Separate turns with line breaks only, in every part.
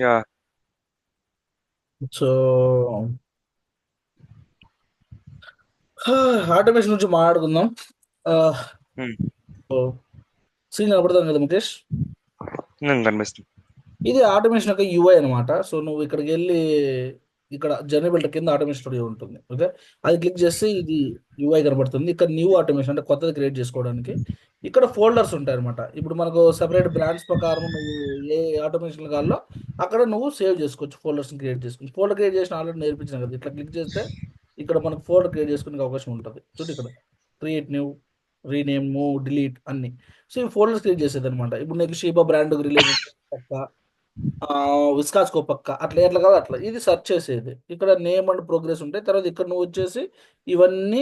Yeah.
So automation నుంచి మాట్లాడుకుందాం.
హ్మ్.
సీన్ కనపడతాం కదా ముఖేష్.
కనిపిస్తుంది.
ఇది ఆటోమేషన్ యొక్క యూఐ అనమాట. సో నువ్వు ఇక్కడికి వెళ్ళి ఇక్కడ జర్నీ బిల్డర్ కింద ఆటోమేషన్ స్టూడియో ఉంటుంది. ఓకే, అది క్లిక్ చేస్తే ఇది యూఐ కనబడుతుంది. ఇక్కడ న్యూ ఆటోమేషన్ అంటే కొత్తది క్రియేట్ చేసుకోవడానికి ఇక్కడ ఫోల్డర్స్ ఉంటాయి అనమాట. ఇప్పుడు మనకు సెపరేట్ బ్రాండ్స్ ప్రకారం నువ్వు ఏ ఆటోమేషన్ కావాలో అక్కడ నువ్వు సేవ్ చేసుకోవచ్చు, ఫోల్డర్స్ క్రియేట్ చేసుకోవచ్చు. ఫోల్డర్ క్రియేట్ చేసిన ఆల్రెడీ నేర్పించాను కదా, ఇట్లా క్లిక్ చేస్తే ఇక్కడ మనకు ఫోల్డర్ క్రియేట్ చేసుకునే అవకాశం ఉంటుంది. చూడు ఇక్కడ create new, rename, move, delete అన్ని. సో ఈ ఫోల్డర్స్ క్రియేట్ చేసేది అనమాట. ఇప్పుడు నీకు షీబా బ్రాండ్ రిలేటెడ్ పక్క, విస్కాస్కో పక్క, అట్లా ఎట్లా కాదు అట్లా ఇది సెర్చ్ చేసేది. ఇక్కడ నేమ్ అండ్ ప్రోగ్రెస్ ఉంటాయి. తర్వాత ఇక్కడ నువ్వు వచ్చేసి ఇవన్నీ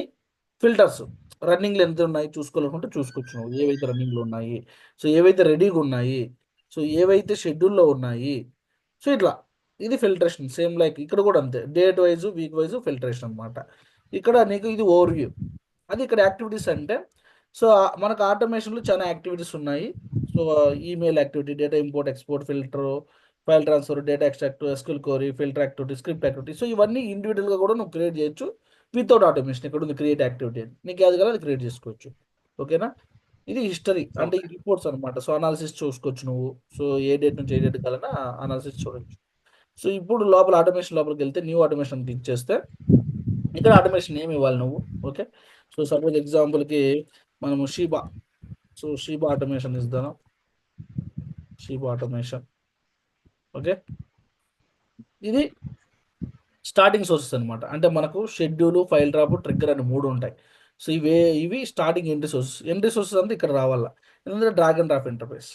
ఫిల్టర్స్ రన్నింగ్లో ఎంత ఉన్నాయి చూసుకోవాలనుకుంటే చూసుకోవచ్చు నువ్వు, ఏవైతే రన్నింగ్లో ఉన్నాయి, సో ఏవైతే రెడీగా ఉన్నాయి, సో ఏవైతే షెడ్యూల్లో ఉన్నాయి. సో ఇట్లా ఇది ఫిల్టరేషన్. సేమ్ లైక్ ఇక్కడ కూడా అంతే, date wise week wise filtration అనమాట. ఇక్కడ నీకు ఇది ఓవర్ వ్యూ. అది ఇక్కడ యాక్టివిటీస్ అంటే, సో మనకు ఆటోమేషన్లో చాలా యాక్టివిటీస్ ఉన్నాయి. So email activity, data import export, filter, file transfer, data extract, SQL query, filter activity, script activity. So ఇవన్నీ ఇండివిజువల్గా కూడా నువ్వు క్రియేట్ చేయొచ్చు వితౌట్ ఆటోమేషన్. ఇక్కడ ఉంది క్రియేట్ యాక్టివిటీ అని, నీకు ఏది కదా అది క్రియేట్ చేసుకోవచ్చు. ఓకేనా. ఇది హిస్టరీ అంటే ఈ
ఓకే.
రిపోర్ట్స్ అనమాట. సో అనాలిసిస్ చూసుకోవచ్చు నువ్వు. సో ఏ డేట్ నుంచి ఏ డేట్ కలనా అనాలిసిస్ చూడొచ్చు. సో ఇప్పుడు లోపల ఆటోమేషన్ లోపలికి వెళ్తే న్యూ ఆటోమేషన్ క్లిక్ చేస్తే ఇక్కడ ఆటోమేషన్ ఏమి ఇవ్వాలి నువ్వు. ఓకే, సో సపోజ్ ఎగ్జాంపుల్కి మనము షీబా, సో షీబా ఆటోమేషన్ ఇస్తాను. షీబా ఆటోమేషన్. ఓకే, ఇది స్టార్టింగ్ సోర్సెస్ అనమాట. అంటే మనకు షెడ్యూల్, ఫైల్ డ్రాప్, ట్రిగ్గర్ అని మూడు ఉంటాయి. సో ఇవి starting entry sources. Entry sources అంతా ఇక్కడ రావాలా, ఎందుకంటే డ్రాగ్ అండ్ డ్రాప్ ఇంటర్ఫేస్.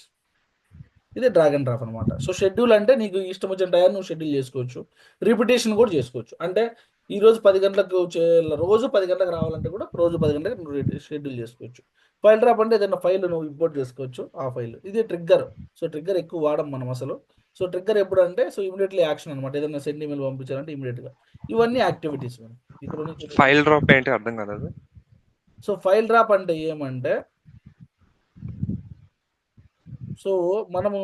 ఇదే డ్రాగ్ అండ్ డ్రాప్ అనమాట. సో షెడ్యూల్ అంటే నీకు ఇష్టం వచ్చిన టైం నువ్వు షెడ్యూల్ చేసుకోవచ్చు. రిపిటేషన్ కూడా చేసుకోవచ్చు. అంటే ఈ రోజు 10 గంటలకు చేయాలి, రోజు 10 గంటలకు రావాలంటే కూడా రోజు 10 గంటలకు నువ్వు షెడ్యూల్ చేసుకోవచ్చు. ఫైల్ డ్రాప్ అంటే ఏదైనా ఫైల్ నువ్వు ఇంపోర్ట్ చేసుకోవచ్చు ఆ ఫైల్. ఇది ట్రిగ్గర్. సో ట్రిగ్గర్ ఎక్కువ వాడం మనం అసలు. సో ట్రిగ్గర్ ఎప్పుడు అంటే సో ఇమీడియట్లీ యాక్షన్ అనమాట. ఏదైనా సెండ్ ఈమెయిల్ పంపించాలంటే ఇమీడియట్గా. ఇవన్నీ యాక్టివిటీస్ మనం ఇక్కడ నుంచి.
ఫైల్ డ్రాప్ ఏంటి అర్థం కాదు అది.
సో ఫైల్ డ్రాప్ అంటే ఏమంటే, సో మనము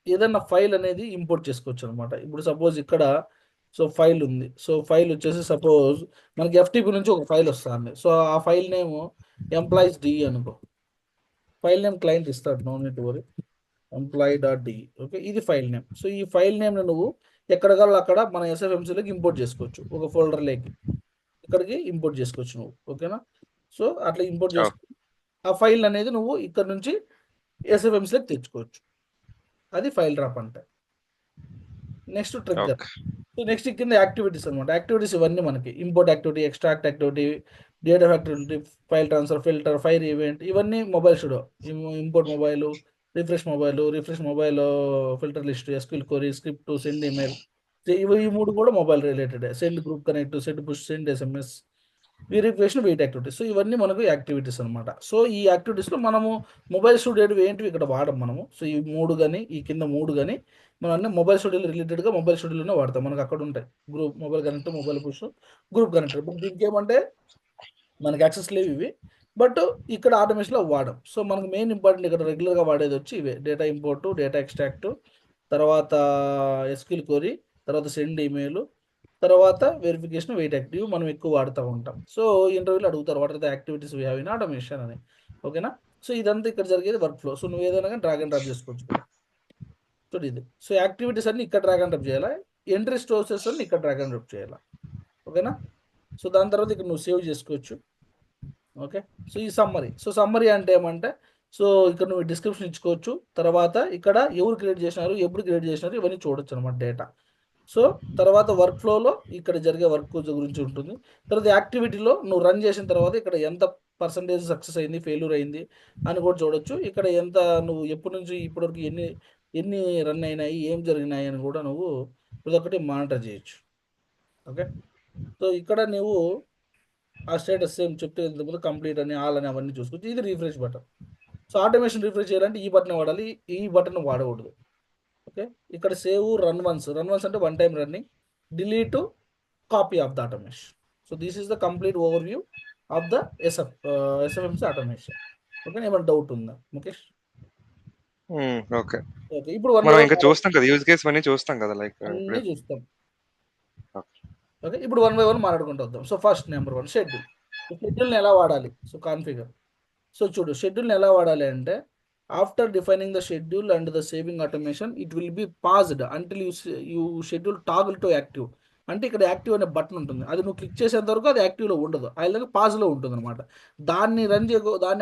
ఏదన్నా ఫైల్ అనేది ఇంపోర్ట్ చేసుకోవచ్చు అనమాట. ఇప్పుడు సపోజ్ ఇక్కడ సో ఫైల్ ఉంది. సో ఫైల్ వచ్చేసి సపోజ్ మనకి ఎఫ్టీపీ నుంచి ఒక ఫైల్ వస్తుంది. సో ఆ ఫైల్ నేమ్ ఎంప్లాయీస్ డి అనుకో. ఫైల్ నేమ్ క్లయింట్ ఇస్తాడు, no need worry. Employee dot D. Okay, ఇది ఫైల్ నేమ్. సో ఈ ఫైల్ నేమ్ నువ్వు ఎక్కడ కావాలో అక్కడ మన ఎస్ఎఫ్ఎంసీలోకి ఇంపోర్ట్ చేసుకోవచ్చు, ఒక ఫోల్డర్లోకి ఇక్కడికి ఇంపోర్ట్ చేసుకోవచ్చు నువ్వు. ఓకేనా. సో అట్లా ఇంపోర్ట్
ఓ,
చేసుకో, ఆ ఫైల్ అనేది నువ్వు ఇక్కడ నుంచి ఎస్ఎఫ్ఎంసీలోకి తెచ్చుకోవచ్చు. అది ఫైల్ డ్రాప్ అంటే. Next trigger.
Okay.
So next కింద యాక్టివిటీస్ అనమాట. యాక్టివిటీస్ ఇవన్నీ మనకి import activity, extract activity, data activity, file transfer, filter, fire event, ఇవన్నీ mobile studio. Import mobile, refresh mobile, filter list, SQL query, script, send email. ఇవి ఈ మూడు కూడా mobile related. Send group connect, send push, send SMS, verification, wait activities. So ఇవన్నీ మనకు activities అనమాట. So ఈ యాక్టివిటీస్లో మనము మొబైల్ స్టూడియో ఏంటివి ఇక్కడ వాడడం మనము. సో ఈ మూడు కానీ ఈ కింద మూడు కానీ మనం అన్ని మొబైల్ స్టూడియో రిలేటెడ్గా మొబైల్ స్టూడియోలోనే వాడతాం. మనకు అక్కడ ఉంటాయి group, mobile connect, mobile push, group connector. But దీనికి ఏమంటే మనకి యాక్సెస్ లేవు ఇవి. బట్ ఇక్కడ ఆటోమేషన్లో వాడడం. సో మనకు మెయిన్ ఇంపార్టెంట్ ఇక్కడ రెగ్యులర్గా వాడేది వచ్చి ఇవే: డేటా ఇంపోర్టు, డేటా ఎక్స్ట్రాక్ట్, తర్వాత ఎస్క్యూఎల్ క్వరీ, తర్వాత సెండ్ ఈమెయిల్, తర్వాత వెరిఫికేషన్, వెయిట్ యాక్టివ్ మనం ఎక్కువ వాడుతూ ఉంటాం. సో ఇంటర్వ్యూలో అడుగుతారు what are the activities we have in automation అని. ఓకేనా. సో ఇదంతా ఇక్కడ జరిగేది వర్క్ ఫ్లో. సో నువ్వు ఏదైనా కానీ డ్రాగ్ అండ్ డ్రాప్ చేసుకోవచ్చు ఇక్కడ. చూడు ఇది. సో యాక్టివిటీస్ అన్ని ఇక్కడ డ్రాగ్ అండ్ డ్రాప్ చేయాలా, ఎంట్రీ స్టోర్సెస్ అన్ని ఇక్కడ డ్రాగ్ అండ్ డ్రాప్ చేయాలా. ఓకేనా. సో దాని తర్వాత ఇక్కడ నువ్వు సేవ్ చేసుకోవచ్చు. ఓకే. సో ఈ సమ్మరీ. సో సమ్మరీ అంటే ఏమంటే, సో ఇక్కడ నువ్వు డిస్క్రిప్షన్ ఇచ్చుకోవచ్చు. తర్వాత ఇక్కడ ఎవరు క్రియేట్ చేసినారు, ఎప్పుడు క్రియేట్ చేసినారు, ఇవన్నీ చూడొచ్చు అనమాట డేటా. సో తర్వాత వర్క్ ఫ్లోలో ఇక్కడ జరిగే వర్క్ గురించి ఉంటుంది. తర్వాత యాక్టివిటీలో నువ్వు రన్ చేసిన తర్వాత ఇక్కడ ఎంత పర్సంటేజ్ సక్సెస్ అయింది, ఫెయిల్యూర్ అయింది అని కూడా చూడొచ్చు. ఇక్కడ ఎంత నువ్వు ఎప్పటి నుంచి ఇప్పటివరకు ఎన్ని ఎన్ని రన్ అయినాయి, ఏం జరిగినాయి అని కూడా నువ్వు ఇదొకటి మానిటర్ చేయొచ్చు. ఓకే. సో ఇక్కడ నువ్వు ఆ స్టేటస్ సేమ్ చెప్తే ఇంతకుముందు కంప్లీట్ అని, ఆల్ అని అవన్నీ చూసుకోవచ్చు. ఇది refresh button. So automation refresh చేయాలంటే ఈ బటన్ వాడాలి, ఈ బటన్ వాడకూడదు. ఓకే. ఇక్కడ సేవ్, రన్ వన్స్ అంటే one time running, delete, copy of the automation. So this is the complete overview of the SFMC automation. Okay, ఏమైనా doubt ఉందా Mukesh?
Okay.
Okay. ఇప్పుడు వన్ బై
మనం
one
ఇంకా చూస్తాం కదా, యూజ్ కేస్ అన్నీ చూస్తాం కదా, లైక్ ఇప్పుడు.
అన్నీ చూస్తాం.
ఓకే.
ఓకే. ఇప్పుడు వన్ బై వన్ మాట్లాడుకుంటూ వద్దాం. So first number 1 schedule. షెడ్యూల్‌ని ఎలా వాడాలి? So configure. సో చూడు షెడ్యూల్‌ని ఎలా వాడాలి అంటే after defining the schedule and the saving automation it will be paused until you schedule toggle to active. అంటే ఇక్కడ యాక్టివ్ అనే బటన్ ఉంటుంది. అది నువ్వు క్లిక్ చేసేంత వరకు అది యాక్టివ్‌లో ఉండదు. అది పాజ్‌లో ఉంటుందన్నమాట. దాన్ని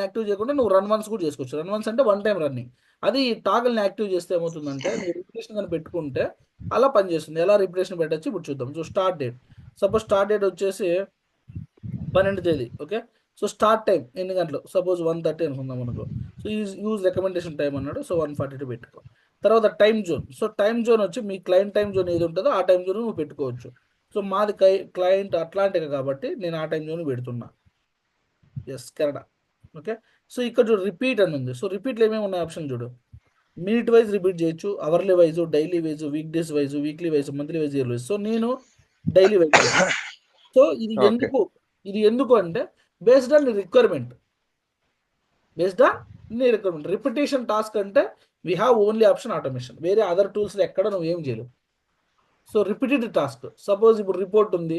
యాక్టివ్ చేయకుండా నువ్వు రన్ వన్స్ కూడా చేసుకోవచ్చు. రన్ వన్స్ అంటే వన్ టైమ్ రన్నింగ్. అది టాగుల్‌ని యాక్టివ్ చేస్తే ఏమవుతుందంటే నువ్వు రిప్లేషన్ గాని పెట్టుకుంటే అలా పనిచేస్తుంది. ఎలా రిప్లేషన్ పెట్టొచ్చు ఇప్పుడు చూద్దాం. So start date. Suppose start date వచ్చేసి 12 తేదీ. ఓకే. సో స్టార్ట్ టైం ఎన్ని గంటలు? సపోజ్ 1:30 అనుకుందాం అనుకో. సో యూజ్ రికమెండేషన్ టైమ్ అన్నాడు. సో 1:42 పెట్టుకో. తర్వాత time zone. So time zone వచ్చి మీ క్లయింట్ టైమ్ జోన్ ఏది ఉంటుందో ఆ టైమ్ జోన్ నువ్వు పెట్టుకోవచ్చు. సో మాది క్లయింట్ అట్లాంటిక్ కాబట్టి నేను ఆ టైమ్ జోన్ పెడుతున్నా. Yes Canada. ఓకే. సో ఇక్కడ చూడు రిపీట్ అని ఉంది. సో రిపీట్లో ఏమేమి ఉన్నాయి ఆప్షన్ చూడు. మినిట్ వైజ్ రిపీట్ చేయొచ్చు, hourly wise, daily wise, week days wise, weekly wise, monthly wise, year wise. So నేను డైలీ వైజ్ చేస్తాను. So
okay.
ఇది ఎందుకు అంటే based on requirement. Based on నీ రిక్వైర్మెంట్. రిపిటేషన్ టాస్క్ అంటే we have only option automation. వేరే other tools ఎక్కడ నువ్వు ఏం చేయలేవు. So repeated task. సపోజ్ ఇప్పుడు రిపోర్ట్ ఉంది.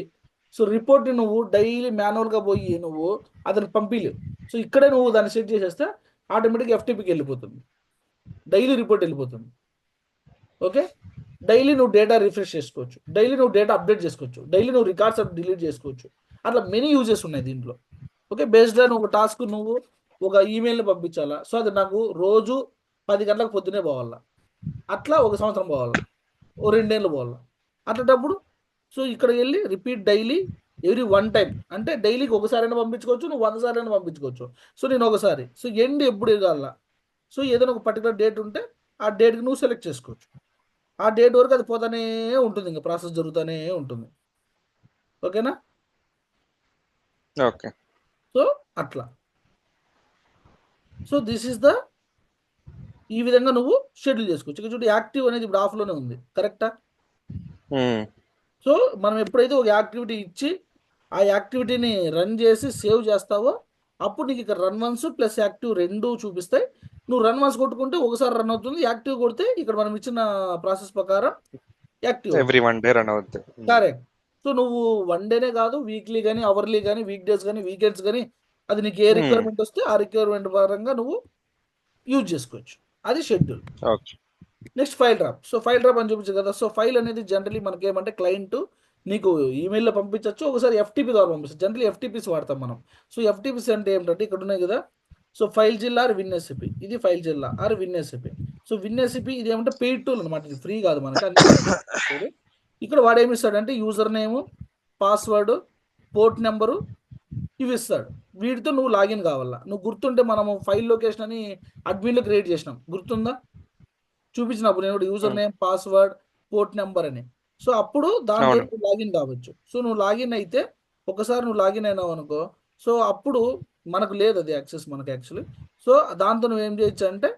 సో రిపోర్ట్ని నువ్వు డైలీ మాన్యువల్గా పోయి నువ్వు అతనికి పంపించలేవు. సో ఇక్కడే నువ్వు దాన్ని సెట్ చేసేస్తే ఆటోమేటిక్గా ఎఫ్టీపీకి వెళ్ళిపోతుంది. డైలీ రిపోర్ట్ వెళ్ళిపోతుంది. ఓకే. డైలీ నువ్వు డేటా రిఫ్రెష్ చేసుకోవచ్చు. డైలీ నువ్వు డేటా అప్డేట్ చేసుకోవచ్చు. డైలీ నువ్వు రికార్డ్స్ డిలీట్ చేసుకోవచ్చు. అట్లా మెనీ యూజెస్ ఉన్నాయి దీంట్లో. ఓకే. బేస్డ్ ఆన్ ఒక టాస్క్ నువ్వు ఒక ఈమెయిల్ని పంపించాలా. సో అది నాకు రోజు 10 గంటలకు పొద్దునే పోవాలా. అట్లా ఒక సంవత్సరం పోవాలా. ఓ 2 ఏళ్ళు పోవాలా. అట్లాంటప్పుడు సో ఇక్కడ వెళ్ళి repeat daily every one time అంటే డైలీకి ఒకసారైనా పంపించుకోవచ్చు. నువ్వు 100 సార్లు పంపించుకోవచ్చు. సో నేను ఒకసారి. సో ఎండ్ ఎప్పుడు ఇవ్వాలా. సో ఏదైనా ఒక పర్టికులర్ డేట్ ఉంటే ఆ డేట్కి నువ్వు సెలెక్ట్ చేసుకోవచ్చు. ఆ డేట్ వరకు అది పోతానే ఉంటుంది. ఇంకా ప్రాసెస్ జరుగుతూనే ఉంటుంది. ఓకేనా.
ఓకే.
సో అట్లా. సో దిస్ ఈస్ ద ఈ విధంగా నువ్వు షెడ్యూల్ చేసుకోవచ్చు. ఇక చూడు యాక్టివ్ అనేది ఇప్పుడు ఆఫ్లోనే ఉంది. కరెక్టా. సో మనం ఎప్పుడైతే ఒక యాక్టివిటీ ఇచ్చి ఆ యాక్టివిటీని రన్ చేసి సేవ్ చేస్తావో అప్పుడు నీకు ఇక్కడ రన్ వన్స్ ప్లస్ యాక్టివ్ రెండు చూపిస్తాయి. నువ్వు రన్ వన్స్ కొట్టుకుంటే ఒకసారి రన్ అవుతుంది. యాక్టివ్ కొడితే ఇక్కడ మనం ఇచ్చిన ప్రాసెస్ ప్రకారం యాక్టివ్ అవుతుంది.
ఎవ్రీ వన్ డే రన్ అవుద్ది.
కరెక్ట్. సో నువ్వు వన్ డేనే కాదు వీక్లీ కానీ అవర్లీ కానీ వీక్ డేస్ కానీ వీకెండ్స్ కానీ అది నీకు ఏ రిక్వైర్మెంట్ వస్తే ఆ రిక్వైర్మెంట్ పరంగా నువ్వు యూజ్ చేసుకోవచ్చు. అది schedule.
Okay.
Next file drop. So file drop అని చూపించు కదా. సో ఫైల్ అనేది జనరలీ మనకి ఏమంటే క్లయింట్ నీకు ఈమెయిల్లో పంపించవచ్చు. ఒకసారి ఎఫ్టీపీ ద్వారా పంపిస్తుంది. జనరలీ ఎఫ్టీపీస్ వాడతాం మనం. సో ఎఫ్టీపీస్ అంటే ఏంటంటే ఇక్కడ ఉన్నాయి కదా. So FileZilla or WinSCP. ఇది FileZilla or WinSCP. So WinSCP ఇది ఏమంటే పెయిడ్ టూల్ అనమాట. ఇది ఫ్రీ కాదు మనకి. అందుకే ఇక్కడ వాడు ఏమి ఇస్తాడంటే user name, password, port number ఇవి ఇస్తాడు. వీటితో నువ్వు లాగిన్ కావాలా. నువ్వు గుర్తుంటే మనము ఫైల్ లొకేషన్ అని అడ్మిన్లో క్రియేట్ చేసినాం. గుర్తుందా చూపించినప్పుడు నేను user name, password, port number అని. సో అప్పుడు దాంతో
అవును.
నువ్వు లాగిన్ కావచ్చు. సో నువ్వు లాగిన్ అయితే ఒకసారి నువ్వు లాగిన్ అయినావు అనుకో. సో అప్పుడు మనకు లేదు అది యాక్సెస్ మనకి యాక్చువల్లీ. సో దాంతో నువ్వు ఏం చేయొచ్చు అంటే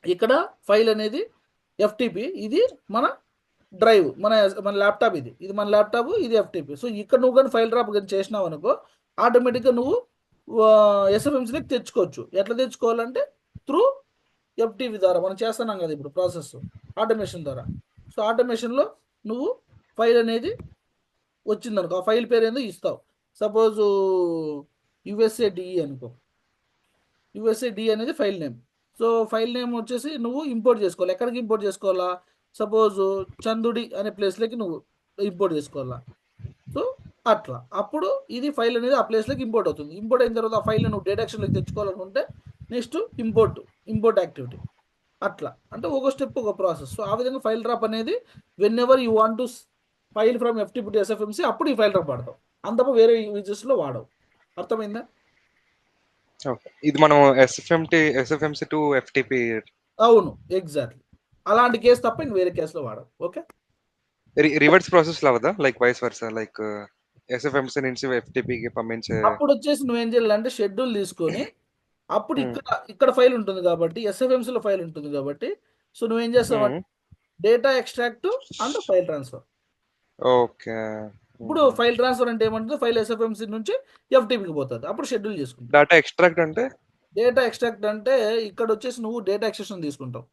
ఇక్కడ ఫైల్ అనేది ఎఫ్టీపీ. ఇది మన డ్రైవ్, మన మన ల్యాప్టాప్. ఇది మన ల్యాప్టాప్, ఇది ఎఫ్టీపీ. సో ఇక్కడ నువ్వు కానీ ఫైల్ డ్రాప్ కానీ చేసినావు అనుకో ఆటోమేటిక్గా నువ్వు ఎస్ఎఫ్ఎంసీలోకి తెచ్చుకోవచ్చు. ఎట్లా తెచ్చుకోవాలంటే త్రూ ఎఫ్టీపీ ద్వారా మనం చేస్తున్నాం కదా ఇప్పుడు ప్రాసెస్ ఆటోమేషన్ ద్వారా. సో ఆటోమేషన్లో నువ్వు ఫైల్ అనేది వచ్చిందనుకో ఆ ఫైల్ పేరు ఏందో ఇస్తావు. సపోజు యుఎస్ఏడిఈ అనుకో. యుఎస్ఏడి అనేది file name. So file name వచ్చేసి నువ్వు ఇంపోర్ట్ చేసుకోవాలి. ఎక్కడికి ఇంపోర్ట్ చేసుకోవాలా. సపోజ్ చందుడి అనే ప్లేస్లోకి నువ్వు ఇంపోర్ట్ చేసుకోవాలా. సో అట్లా అప్పుడు ఇది ఫైల్ అనేది ఆ ప్లేస్లోకి ఇంపోర్ట్ అవుతుంది. ఇంపోర్ట్ అయిన తర్వాత ఆ ఫైల్ నువ్వు డేటాక్షన్లోకి తెచ్చుకోవాలనుకుంటే నెక్స్ట్ ఇంపోర్ట్ యాక్టివిటీ. అట్లా అంటే ఒక స్టెప్ ఒక ప్రాసెస్. సో ఆ విధంగా ఫైల్ డ్రాప్ అనేది whenever you want to file from FTP to SFMC అప్పుడు ఈ ఫైల్ డ్రాప్ వాడతావు. అంతప వేరే యూజెస్లో వాడవు. అర్థమైందా.
ఓకే. ఇది మనం ఎస్ఎఫ్ఎంసి టు ఎఫ్టిపి.
అవును ఎగ్జాక్ట్లీ. అలాంటి కేసు తప్ప ఇంక వేరే కేసులో వాడవు. ఓకే.
రివర్స్ ప్రాసెస్ లావదా, like vice versa, like SFMC నుంచి ఎఫ్టిపికి పంపించే.
అప్పుడు వచ్చేసి నువ్వేం చేయాలంటే షెడ్యూల్ తీసుకొని అప్పుడు ఇక్కడ ఫైల్ ఉంటుంది కాబట్టి ఎస్ఎఫ్ఎంసీలో ఫైల్ ఉంటుంది కాబట్టి సో నువ్వేం చేస్తావు అంటే data extract and file transfer.
Okay.
ఇప్పుడు ఫైల్ ట్రాన్స్ఫర్ అంటే ఏమంటుంది ఫైల్ ఎస్ఎఫ్ఎంసీ నుంచి ఎఫ్టీపీకి పోతుంది. అప్పుడు షెడ్యూల్ చేసుకుంటాం.
డేటా ఎక్స్ట్రాక్ట్ అంటే
డేటా ఎక్స్ట్రాక్ట్ అంటే ఇక్కడ వచ్చేసి నువ్వు డేటా ఎక్స్ట్రాక్షన్ తీసుకుంటావు.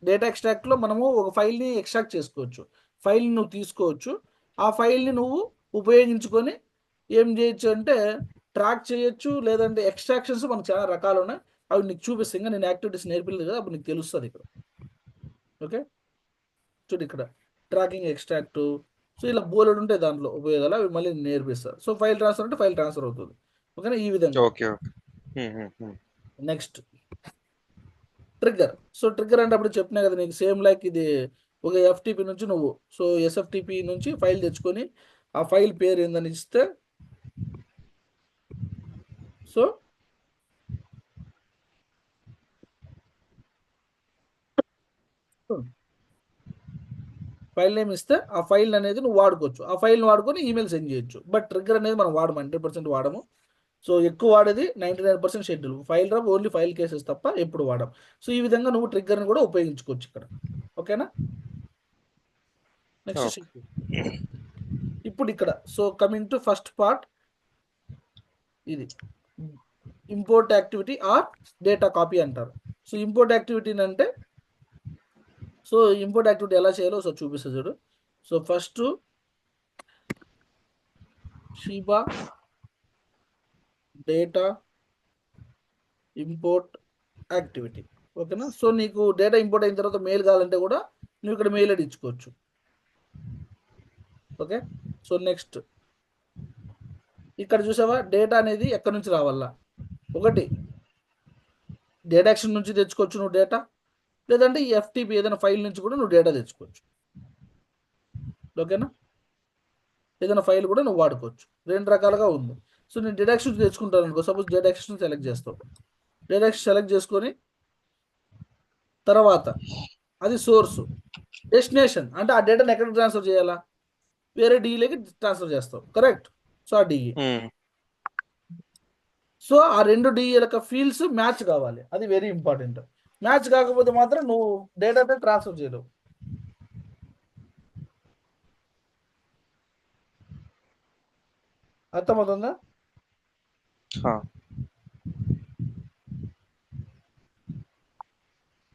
డేటా ఎక్స్ట్రాక్ట్లో మనము ఒక ఫైల్ని ఎక్స్ట్రాక్ట్ చేసుకోవచ్చు. ఫైల్ని నువ్వు తీసుకోవచ్చు. ఆ ఫైల్ని నువ్వు ఉపయోగించుకొని ఏం చేయొచ్చు అంటే ట్రాక్ చేయొచ్చు. లేదంటే ఎక్స్ట్రాక్షన్స్ మనకు చాలా రకాలు ఉన్నాయి. అవి నీకు చూపిస్తాను. ఇంకా నేను యాక్టివిటీస్ నేర్పలేదు కదా, అప్పుడు నీకు తెలుస్తుంది ఇక్కడ. ఓకే, చూడు ఇక్కడ ట్రాకింగ్ ఎక్స్ట్రాక్ట్. సో ఇలా బోలెడు ఉంటాయి దాంట్లో ఉపయోగాలు, అవి మళ్ళీ నేను నేర్పిస్తాను. సో ఫైల్ ట్రాన్స్ఫర్ అంటే ఫైల్ ట్రాన్స్ఫర్ అవుతుంది. ఓకేనా, ఈ విధంగా.
Okay okay.
Next trigger. So trigger అంటే అప్పుడు చెప్పినా కదా నీకు, సేమ్ లైక్ ఇది ఒక ఎఫ్టిపి నుంచి నువ్వు సో ఎస్ఎఫ్టిపి నుంచి ఫైల్ తెచ్చుకొని ఆ ఫైల్ పేరు ఏందని ఇస్తే సో ఫైల్ నేమ్ ఇస్తే ఆ ఫైల్ అనేది నువ్వు వాడుకోవచ్చు. ఆ ఫైల్ని వాడుకొని ఈమెయిల్ సెండ్ చేయొచ్చు. బట్ ట్రిగ్గర్ అనేది మనం వాడము, 100% వాడము. సో ఎక్కువ వాడేది 99% schedule. File rub only file cases తప్ప ఎప్పుడు వాడడం. సో ఈ విధంగా నువ్వు ట్రిగ్గర్ని కూడా ఉపయోగించుకోవచ్చు ఇక్కడ. ఓకేనా, నెక్స్ట్
ఓకే.
షెడ్యూల్. ఇప్పుడు ఇక్కడ so coming to first part, ఇది import activity or data copy అంటారు. సో ఇంపోర్ట్ యాక్టివిటీ అంటే సో ఇంపోర్ట్ యాక్టివిటీ ఎలా చేయాలో సో చూపిస్తా చూడు. సో ఫస్ట్ షీబా డేటా ఇంపోర్ట్ యాక్టివిటీ. ఓకేనా, సో నీకు డేటా ఇంపోర్ట్ అయిన తర్వాత మెయిల్ కావాలంటే కూడా నువ్వు ఇక్కడ మెయిల్ ఐడి ఇచ్చుకోవచ్చు. ఓకే, సో నెక్స్ట్ ఇక్కడ చూసావా డేటా అనేది ఎక్కడి నుంచి రావాలా. ఒకటి డేటా యాక్షన్ నుంచి తెచ్చుకోవచ్చు నువ్వు డేటా, లేదంటే ఈ ఎఫ్టీపీ ఏదైనా ఫైల్ నుంచి కూడా నువ్వు డేటా తెచ్చుకోవచ్చు. ఓకేనా, ఏదైనా ఫైల్ కూడా నువ్వు వాడుకోవచ్చు. రెండు రకాలుగా ఉంది. సో నేను డేటా యాక్షన్ తెచ్చుకుంటాను అనుకో, సపోజ్ డేటా యాక్షన్ సెలెక్ట్ చేస్తావు. డేటా యాక్షన్ సెలెక్ట్ చేసుకొని తర్వాత అది సోర్స్, డెస్టినేషన్ అంటే ఆ డేటాని ఎక్కడికి ట్రాన్స్ఫర్ చేయాలా, వేరే డీఈలోకి ట్రాన్స్ఫర్ చేస్తావు. కరెక్ట్, సో ఆ డిఈ. సో ఆ రెండు డిఈల యొక్క ఫీల్డ్స్ మ్యాచ్ కావాలి, అది వెరీ ఇంపార్టెంట్. మ్యాచ్ కాకపోతే మాత్రం నువ్వు డేటాని ట్రాన్స్ఫర్ చేయలేవు. అర్థమవుతుందా?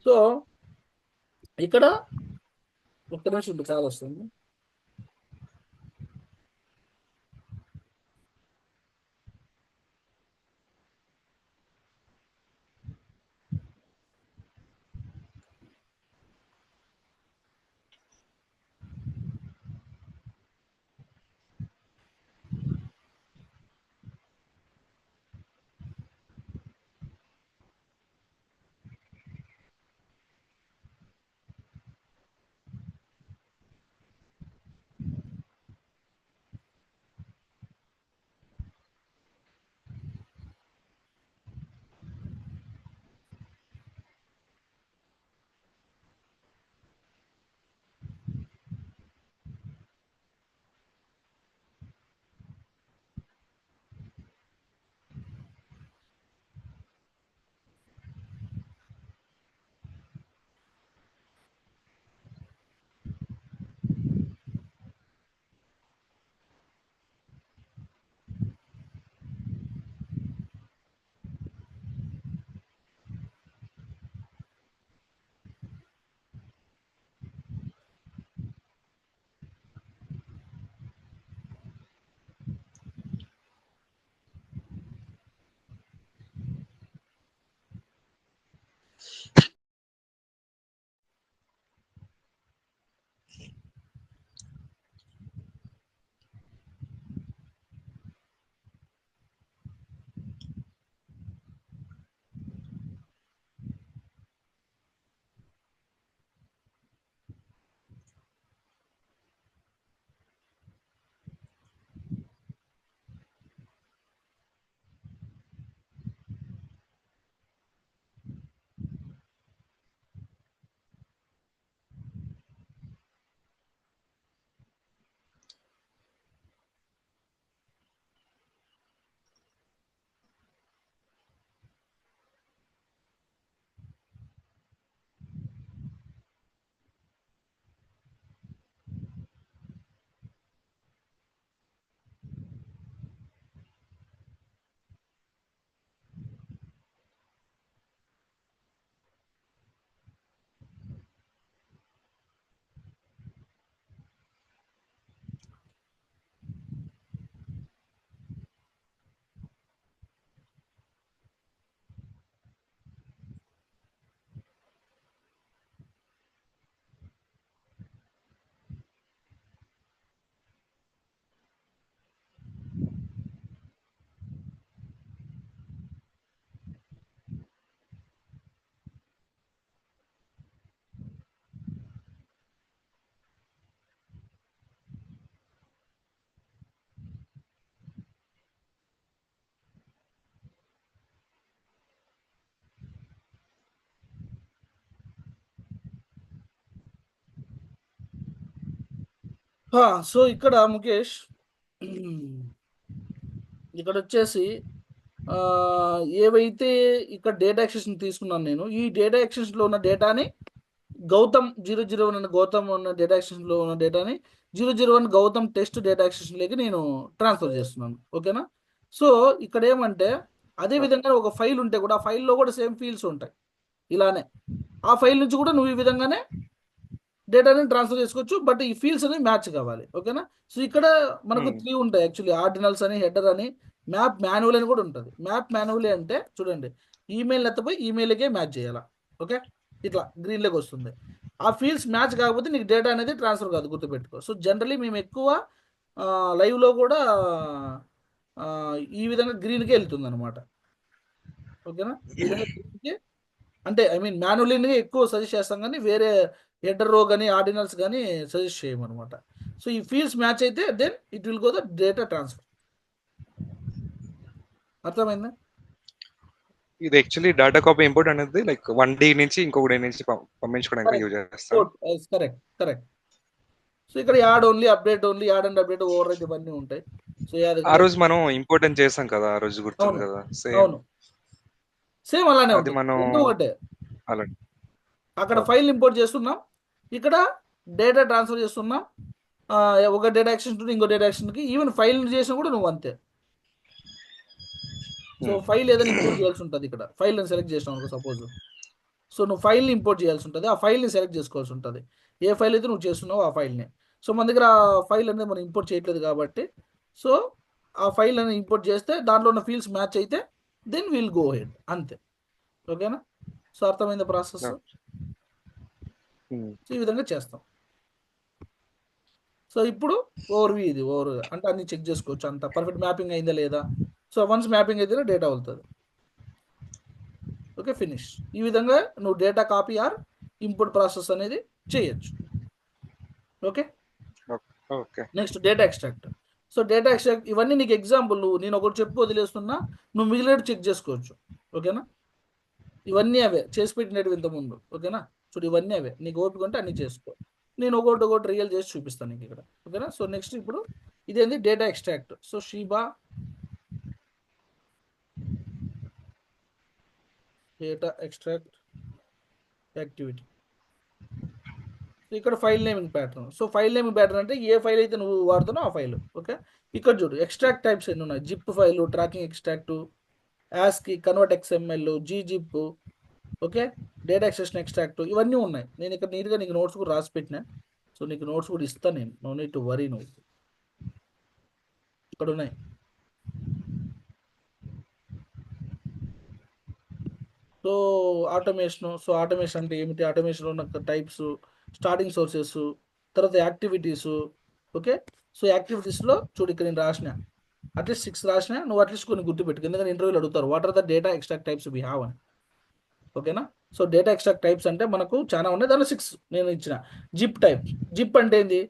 సో ఇక్కడ ఒక్క నిమిషం ఉండు, కాల్ వస్తుంది. సో ఇక్కడ ముఖేష్ ఇక్కడ వచ్చేసి ఆ, ఏవైతే ఇక్కడ డేటా ఎక్స్టెన్షన్ తీసుకున్నాను నేను, ఈ డేటా ఎక్స్టెన్షన్లో ఉన్న డేటాని గౌతమ్ 001 అనే గౌతమ్ ఉన్న డేటా ఎక్స్టెన్షన్లో ఉన్న డేటాని 001 గౌతమ్ టెస్ట్ డేటా ఎక్స్టెన్షన్లోకి నేను ట్రాన్స్ఫర్ చేస్తున్నాను. ఓకేనా? సో ఇక్కడ ఏమంటే అదే విధంగా ఒక ఫైల్ ఉంటే కూడా ఆ ఫైల్లో కూడా సేమ్ ఫీల్డ్స్ ఉంటాయి. ఇలానే ఆ ఫైల్ నుంచి కూడా నువ్వు ఈ విధంగానే డేటాని ట్రాన్స్ఫర్ చేసుకోవచ్చు. బట్ ఈ ఫీల్డ్స్ అనేవి మ్యాచ్ కావాలి. ఓకేనా? సో ఇక్కడ మనకు 3 ఉంటాయి యాక్చువల్లీ, ఆర్డినల్స్ అని, హెడర్ అని, మ్యాప్ మాన్యువల్ అని కూడా ఉంటుంది. మ్యాప్ మాన్యువల్ అంటే చూడండి, ఈమెయిల్ ఎత్తపోయి ఈమెయిల్కే మ్యాచ్ చేయాలా. ఓకే, ఇట్లా గ్రీన్లోకి వస్తుంది. ఆ ఫీల్డ్స్ మ్యాచ్ కాకపోతే నీకు డేటా అనేది ట్రాన్స్ఫర్ కాదు, గుర్తుపెట్టుకో. సో జనరలీ మేము ఎక్కువ లైవ్లో కూడా ఆ, ఈ విధంగా గ్రీన్కే వెళ్తుంది అనమాట. ఓకేనా? ఈ విధంగా గ్రీన్కి అంటే ఐ మీన్ మాన్యువల్ని ఎక్కువ సజెస్ట్ చేస్తాం, కానీ వేరే హెడర్ రో కానీ ఆర్డినల్స్ కానీ సజెస్ట్ చేయమన్నమాట. సో ఈ ఫీల్డ్స్ మ్యాచ్ అయితే then it will go the data transfer. అర్థమైందా?
ఇది యాక్చువల్లీ డేటా కాపీ ఇంపోర్ట్ అనేది లైక్ 1D నుంచి ఇంకొక డే నుంచి పంపించుకోవడానికి యూజ్ చేస్తాం.
Correct correct. సో ఇక్కడ add only, update only, add and update, overwrite ఇవన్నీ ఉంటాయి. సో
ఆ రోజు మనం ఇంపార్టెంట్ చేసాం కదా, ఆ రోజు గుర్తుంది
అవును
కదా, సేమ్
అవును, సేమ్ అలానే
అది
ఉంటుంది,
మనం
రెండు ఒకటే.
అలా.
అక్కడ ఫైల్ ఇంపోర్ట్ చేస్తున్నాం, ఇక్కడ డేటా ట్రాన్స్ఫర్ చేస్తున్నాం. ఒక డేటా ఎక్స్టెన్షన్ ఇంకో డేటా ఎక్స్టెన్షన్కి, ఈవెన్ ఫైల్ చేసినా కూడా నువ్వు అంతే. సో ఫైల్ ఏదైనా ఇంపోర్ట్ చేయాల్సి ఉంటుంది. ఇక్కడ ఫైల్ సెలెక్ట్ చేసినావు అనుకో సపోజ్, సో నువ్వు ఫైల్ని ఇంపోర్ట్ చేయాల్సి ఉంటుంది. ఆ ఫైల్ని సెలెక్ట్ చేసుకోవాల్సి ఉంటుంది, ఏ ఫైల్ అయితే నువ్వు చేస్తున్నావో ఆ ఫైల్ని. సో మన దగ్గర ఆ ఫైల్ అనేది మనం ఇంపోర్ట్ చేయట్లేదు కాబట్టి, సో ఆ ఫైల్ అనేది ఇంపోర్ట్ చేస్తే దాంట్లో ఉన్న ఫీల్డ్స్ మ్యాచ్ అయితే దెన్ విల్ గో హెడ్, అంతే. ఓకేనా? సో అర్థమైంది ప్రాసెస్. సో ఈ విధంగా చేస్తాం. సో ఇప్పుడు ఓవర్వ్యూ, ఇది ఓవర్ అంటే అన్ని చెక్ చేసుకోవచ్చు, అంత పర్ఫెక్ట్ మ్యాపింగ్ అయిందా లేదా. సో వన్స్ మ్యాపింగ్ అయితే డేటా వెళ్తుంది. Okay, finish. ఈ విధంగా నువ్వు data copy or import process అనేది చేయొచ్చు. Okay,
okay.
Next data extract. So data extract ఇవన్నీ నీకు ఎగ్జాంపుల్, నేను ఒకటి చెప్పు వదిలేస్తున్నా, నువ్వు మిగిలినట్టు చెక్ చేసుకోవచ్చు. ఓకేనా? ఇవన్నీ అవే చేసి పెట్టినట్టు ఇంతకుముందు. ఓకేనా? చూడు ఇవన్నీ అవే, నీకు ఓపిక ఉంటే అన్ని చేసుకో. నేను ఒకటి రియల్ చేసి చూపిస్తాను నీకు ఇక్కడ. ఓకేనా? సో నెక్స్ట్ ఇప్పుడు ఇదేంది డేటా ఎక్స్ట్రాక్ట్. సో షీబా డేటా ఎక్స్ట్రాక్ట్ యాక్టివిటీ. ఇక్కడ file naming pattern. So file naming pattern అంటే ఏ ఫైల్ అయితే నువ్వు వాడుతున్నావు ఆ ఫైల్. ఓకే, ఇక్కడ చూడు ఎక్స్ట్రాక్ట్ టైప్స్ ఎన్ని ఉన్నాయి. Zip file, tracking extract, ASCII, convert XML, gzip, okay, data extraction extract, ఇవన్నీ ఉన్నాయి. నేను ఇక్కడ నీట్గా నీకు నోట్స్ కూడా రాసి పెట్టినా. సో నీకు నోట్స్ కూడా ఇస్తాను నేను, నో నీడ్ టు వరీ. నువ్వు ఇక్కడ ఉన్నాయి. So automation. సో ఆటోమేషన్ అంటే ఏమిటి, ఆటోమేషన్లో ఉన్న టైప్స్, స్టార్టింగ్ సోర్సెస్, తర్వాత యాక్టివిటీస్. ఓకే, సో యాక్టివిటీస్లో చూడు ఇక్కడ నేను రాసిన అట్లీస్ట్ 6 రాసిన, నువ్వు అట్లీస్ట్ కొన్ని గుర్తుపెట్టుకు, ఎందుకంటే ఇంటర్వ్యూలు అడుగుతారు what are the data extract types we have అని. ఓకేనా? సో డేటా ఎక్స్ట్రాక్ట్ టైప్స్ అంటే మనకు చాలా ఉన్నాయి, దానిలో 6 నేను ఇచ్చిన. జిప్ టైప్, జిప్ అంటే ఏంది,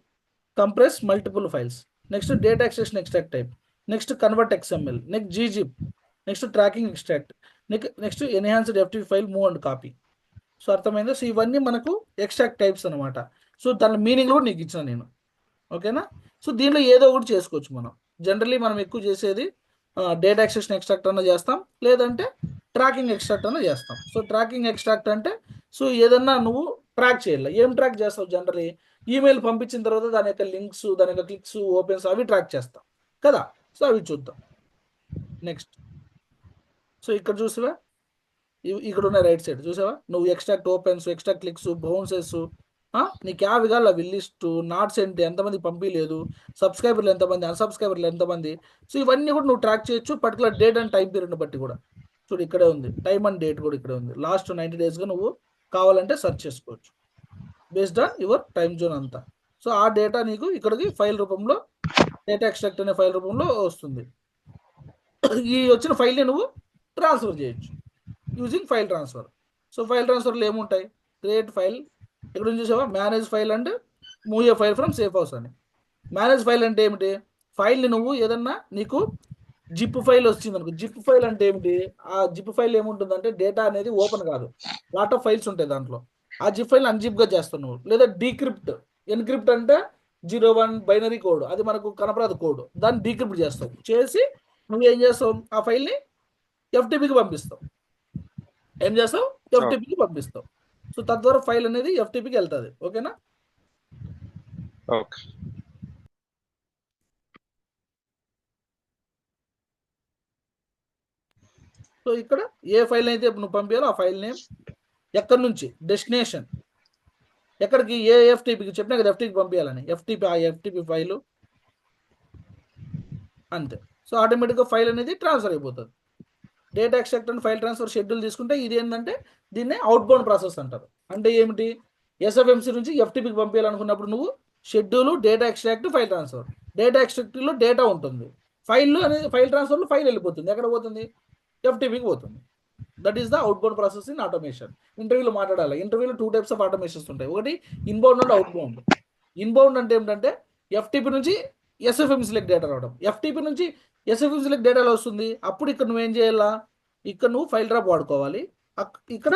compress multiple files. Next data extraction extract type, next convert XML, next gzip, next tracking extract, next enhanced FTP file, move and copy. So అర్థమైందా? సో ఇవన్నీ మనకు ఎక్స్ట్రాక్ట్ టైప్స్ అనమాట. సో దాని meaning కూడా నీకు ఇచ్చిన నేను. ఓకేనా? సో దీనిలో ఏదో ఒకటి చేసుకోవచ్చు మనం. జనరలీ మనం ఎక్కువ చేసేది డేటా ఎక్స్ట్రాక్షన్ ఎక్స్ట్రాక్ట్ అన్న చేస్తాం, లేదంటే ట్రాకింగ్ ఎక్స్ట్రాక్ట్ అన్న చేస్తాం. సో ట్రాకింగ్ ఎక్స్ట్రాక్ట్ అంటే సో ఏదన్నా నువ్వు ట్రాక్ చేయాలి. ఏం ట్రాక్ చేస్తావు, జనరలీ ఈమెయిల్ పంపించిన తర్వాత దాని యొక్క లింక్స్, దాని యొక్క క్లిక్స్, ఓపెన్స్ అవి ట్రాక్ చేస్తాం కదా. సో అవి చూద్దాం నెక్స్ట్. సో ఇక్కడ చూసావా, ఇక్కడ ఉన్న రైట్ సైడ్ చూసావా, నువ్వు extract opens, extra clicks, bounces, నీకు యావి కాదు అవి లిస్ట్, నాట్ సెంట్, ఎంతమంది పంపించలేదు, సబ్స్క్రైబర్లు ఎంతమంది, అన్సబ్స్క్రైబర్లు ఎంతమంది. సో ఇవన్నీ కూడా నువ్వు ట్రాక్ చేయొచ్చు, పర్టికులర్ డేట్ అండ్ టైం పీరియడ్ని బట్టి కూడా. చూడు ఇక్కడే ఉంది, టైం అండ్ డేట్ కూడా ఇక్కడే ఉంది. లాస్ట్ 90 డేస్గా నువ్వు కావాలంటే సెర్చ్ చేసుకోవచ్చు based on your time zone అంతా. సో ఆ డేటా నీకు ఇక్కడికి ఫైల్ రూపంలో, డేటా ఎక్స్ట్రాక్ట్ అనే ఫైల్ రూపంలో వస్తుంది. ఈ వచ్చిన ఫైల్ని నువ్వు ట్రాన్స్ఫర్ చేయొచ్చు using file transfer. So file ట్రాన్స్ఫర్లో ఏముంటాయి, క్రియేట్ ఫైల్, ఇక్కడ చూసావా manage file and move a file from safe house అని. మేనేజ్ ఫైల్ అంటే ఏమిటి, ఫైల్ని నువ్వు ఏదన్నా నీకు జిప్ ఫైల్ వచ్చింది అనుకో. జిప్ ఫైల్ అంటే ఏమిటి, ఆ జిప్ ఫైల్ ఏముంటుందంటే డేటా అనేది ఓపెన్ కాదు, లాట్ ఆఫ్ ఫైల్స్ ఉంటాయి దాంట్లో. ఆ జిప్ ఫైల్ అన్జిప్గా చేస్తావు నువ్వు, లేదా డీక్రిప్ట్. ఎన్క్రిప్ట్ అంటే 01 బైనరీ కోడ్, అది మనకు కనపడదు కోడ్, దాన్ని డీక్రిప్ట్ చేస్తావు, చేసి నువ్వేం చేస్తావు, ఆ ఫైల్ని ఎఫ్టీపీకి పంపిస్తావు. ఏం చేస్తావు, ఎఫ్టీపీకి పంపిస్తావు. సో తద్వారా ఫైల్ అనేది ఎఫ్టీపీకి వెళ్తుంది. ఓకేనా?
ఓకే.
సో ఇక్కడ ఏ ఫైల్ అయితే నువ్వు పంపించాలో ఆ ఫైల్ నేమ్, ఎక్కడి నుంచి డెస్టినేషన్, ఎక్కడికి, ఏ ఎఫ్టీపీకి చెప్పినా కదా ఎఫ్టీపీకి పంపించాలని, ఎఫ్టీపీ ఆ ఎఫ్టీపీ ఫైలు అంతే. సో ఆటోమేటిక్గా ఫైల్ అనేది ట్రాన్స్ఫర్ అయిపోతుంది. Data extract and file transfer schedule తీసుకుంటే ఇది ఏంటంటే దీన్నే అవుట్ బౌండ్ ప్రాసెస్ అంటారు. అంటే ఏమిటి, ఎస్ఎఫ్ఎంసీ నుంచి ఎఫ్టీపీకి పంపించాలనుకున్నప్పుడు నువ్వు schedule, data extract, file transfer. Data ఎక్స్ట్రాక్ట్లో డేటా ఉంటుంది, ఫైల్ అనేది, ఫైల్ ట్రాన్స్ఫర్లో ఫైల్ వెళ్ళిపోతుంది, ఎక్కడ పోతుంది, ఎఫ్టీపీకి పోతుంది. That is the outbound process in automation. ఇంటర్వ్యూలో మాట్లాడాలి. ఇంటర్వ్యూలో 2 టైప్స్ ఆఫ్ ఆటోమేషన్స్ ఉంటాయి. ఒకటి inbound and outbound. Inbound అంటే ఏంటంటే ఎఫ్టీపీ నుంచి ఎస్ఎఫ్ఎంసీలకు డేటా రావడం, ఎఫ్టీపీ నుంచి ఎస్ఎఫ్ఎంసీలకు డేటాలో వస్తుంది. అప్పుడు ఇక్కడ నువ్వేం చేయాలా, ఇక్కడ నువ్వు ఫైల్ డ్రాప్ వాడుకోవాలి, ఇక్కడ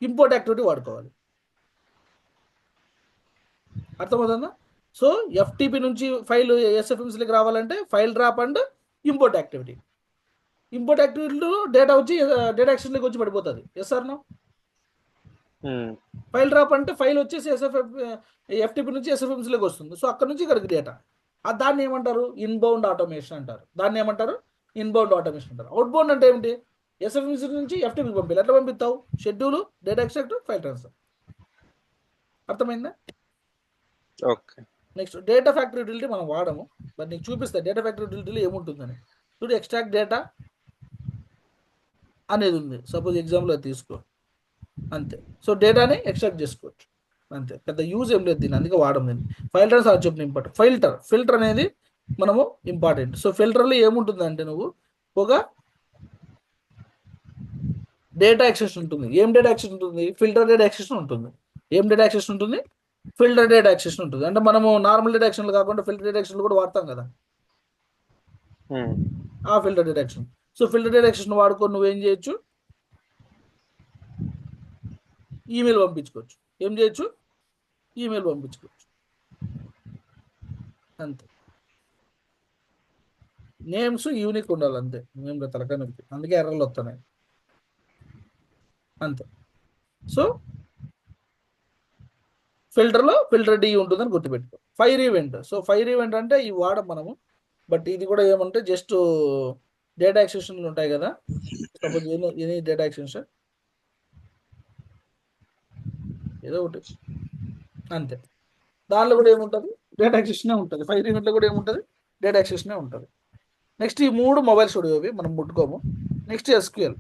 ఇంపోర్ట్ యాక్టివిటీ వాడుకోవాలి. అర్థమవుతుందా? సో ఎఫ్టీపీ నుంచి ఫైల్ ఎస్ఎఫ్ఎంసీలకు రావాలంటే file drop and import activity. Import యాక్టివిటీలో డేటా వచ్చి డేటా ఎక్స్టెన్లోకి వచ్చి పడిపోతుంది. Yes or no? File drop అంటే ఫైల్ వచ్చేసి ఎఫ్టీపీ నుంచి ఎస్ఎఫ్ఎంసీలోకి వస్తుంది. సో అక్కడ నుంచి ఇక్కడికి డేటా, దాన్ని ఏమంటారు, ఇన్బౌండ్ ఆటోమేషన్ అంటారు. దాన్ని ఏమంటారు, ఇన్బౌండ్ ఆటోమేషన్ అంటారు. అవుట్బౌండ్ అంటే ఏమిటి, ఎస్ఎఫ్ఎంసీ నుంచి ఎఫ్టీపీకి పంపించాలి. ఎట్లా పంపిస్తావు, schedule, data extract, file transfer. అర్థమైందా?
Okay.
Next data factory utility మనం వాడము, బట్ నీకు చూపిస్తా డేటా ఫ్యాక్టరీ యూటిలిటీలో ఏముంటుందని. చూడు, ఎక్స్ట్రాక్ట్ డేటా అనేది ఉంది, సపోజ్ ఎగ్జాంపుల్ అది తీసుకో, అంతే. సో డేటాని ఎక్స్ట్రాక్ట్ చేసుకోవచ్చు, అంతే. పెద్ద యూజ్ ఏం లేదు దీన్ని, అందుకే వాడడం దీన్ని. ఫైల్ ట్రాన్స్ఫర్ అది చెప్పిన ఇంపార్టెంట్. ఫిల్టర్ అనేది మనము ఇంపార్టెంట్. సో ఫిల్టర్లో ఏముంటుంది అంటే నువ్వు ఒక డేటా ఎక్సెషన్ ఉంటుంది. ఏం డేటా ఎక్సెషన్ ఉంటుంది, ఫిల్టర్ డేటా ఎక్సెషన్ ఉంటుంది. ఏం డేటా ఎక్సెషన్ ఉంటుంది, ఫిల్టర్ డేటా ఎక్సెషన్ ఉంటుంది. అంటే మనము నార్మల్ డేటా ఎక్షన్లు కాకుండా ఫిల్టర్ డేటా ఎక్షన్లు కూడా వాడతాం కదా, ఆ filter data ఎక్సెషన్. So filter data ఎక్సెషన్ వాడుకొని నువ్వేం చేయొచ్చు, ఈమెయిల్ పంపించుకోవచ్చు. ఏం చేయొచ్చు, ఈమెయిల్ పంపించుకోవచ్చు, అంతే. నేమ్స్ యూనిక్ ఉండాలి, అంతే. నేమ్ తలకాయ నొప్పి, అందుకే ఎర్రలు వస్తున్నాయి, అంతే. సో ఫిల్టర్లో ఫిల్టర్ డి ఉంటుందని గుర్తుపెట్టుకో. Fire event. So fire event అంటే ఇవి వాడం మనము, బట్ ఇది కూడా ఏమంటే జస్ట్ డేటా ఎక్స్టెన్షన్లు ఉంటాయి కదా, సపోజ్ ఎనీ డేటా ఎక్స్టెన్షన్ ఏదో ఒకటి, అంతే. దానిలో కూడా ఏముంటుంది, డేటా ఎక్స్టెన్షనే ఉంటుంది. ఫైర్ ఈవెంట్లో కూడా ఏముంటుంది, డేటా ఎక్స్టెన్షనే ఉంటుంది. నెక్స్ట్ ఈ 3 మొబైల్ స్టూడియోవి మనం ముట్టుకోము. Next SQL.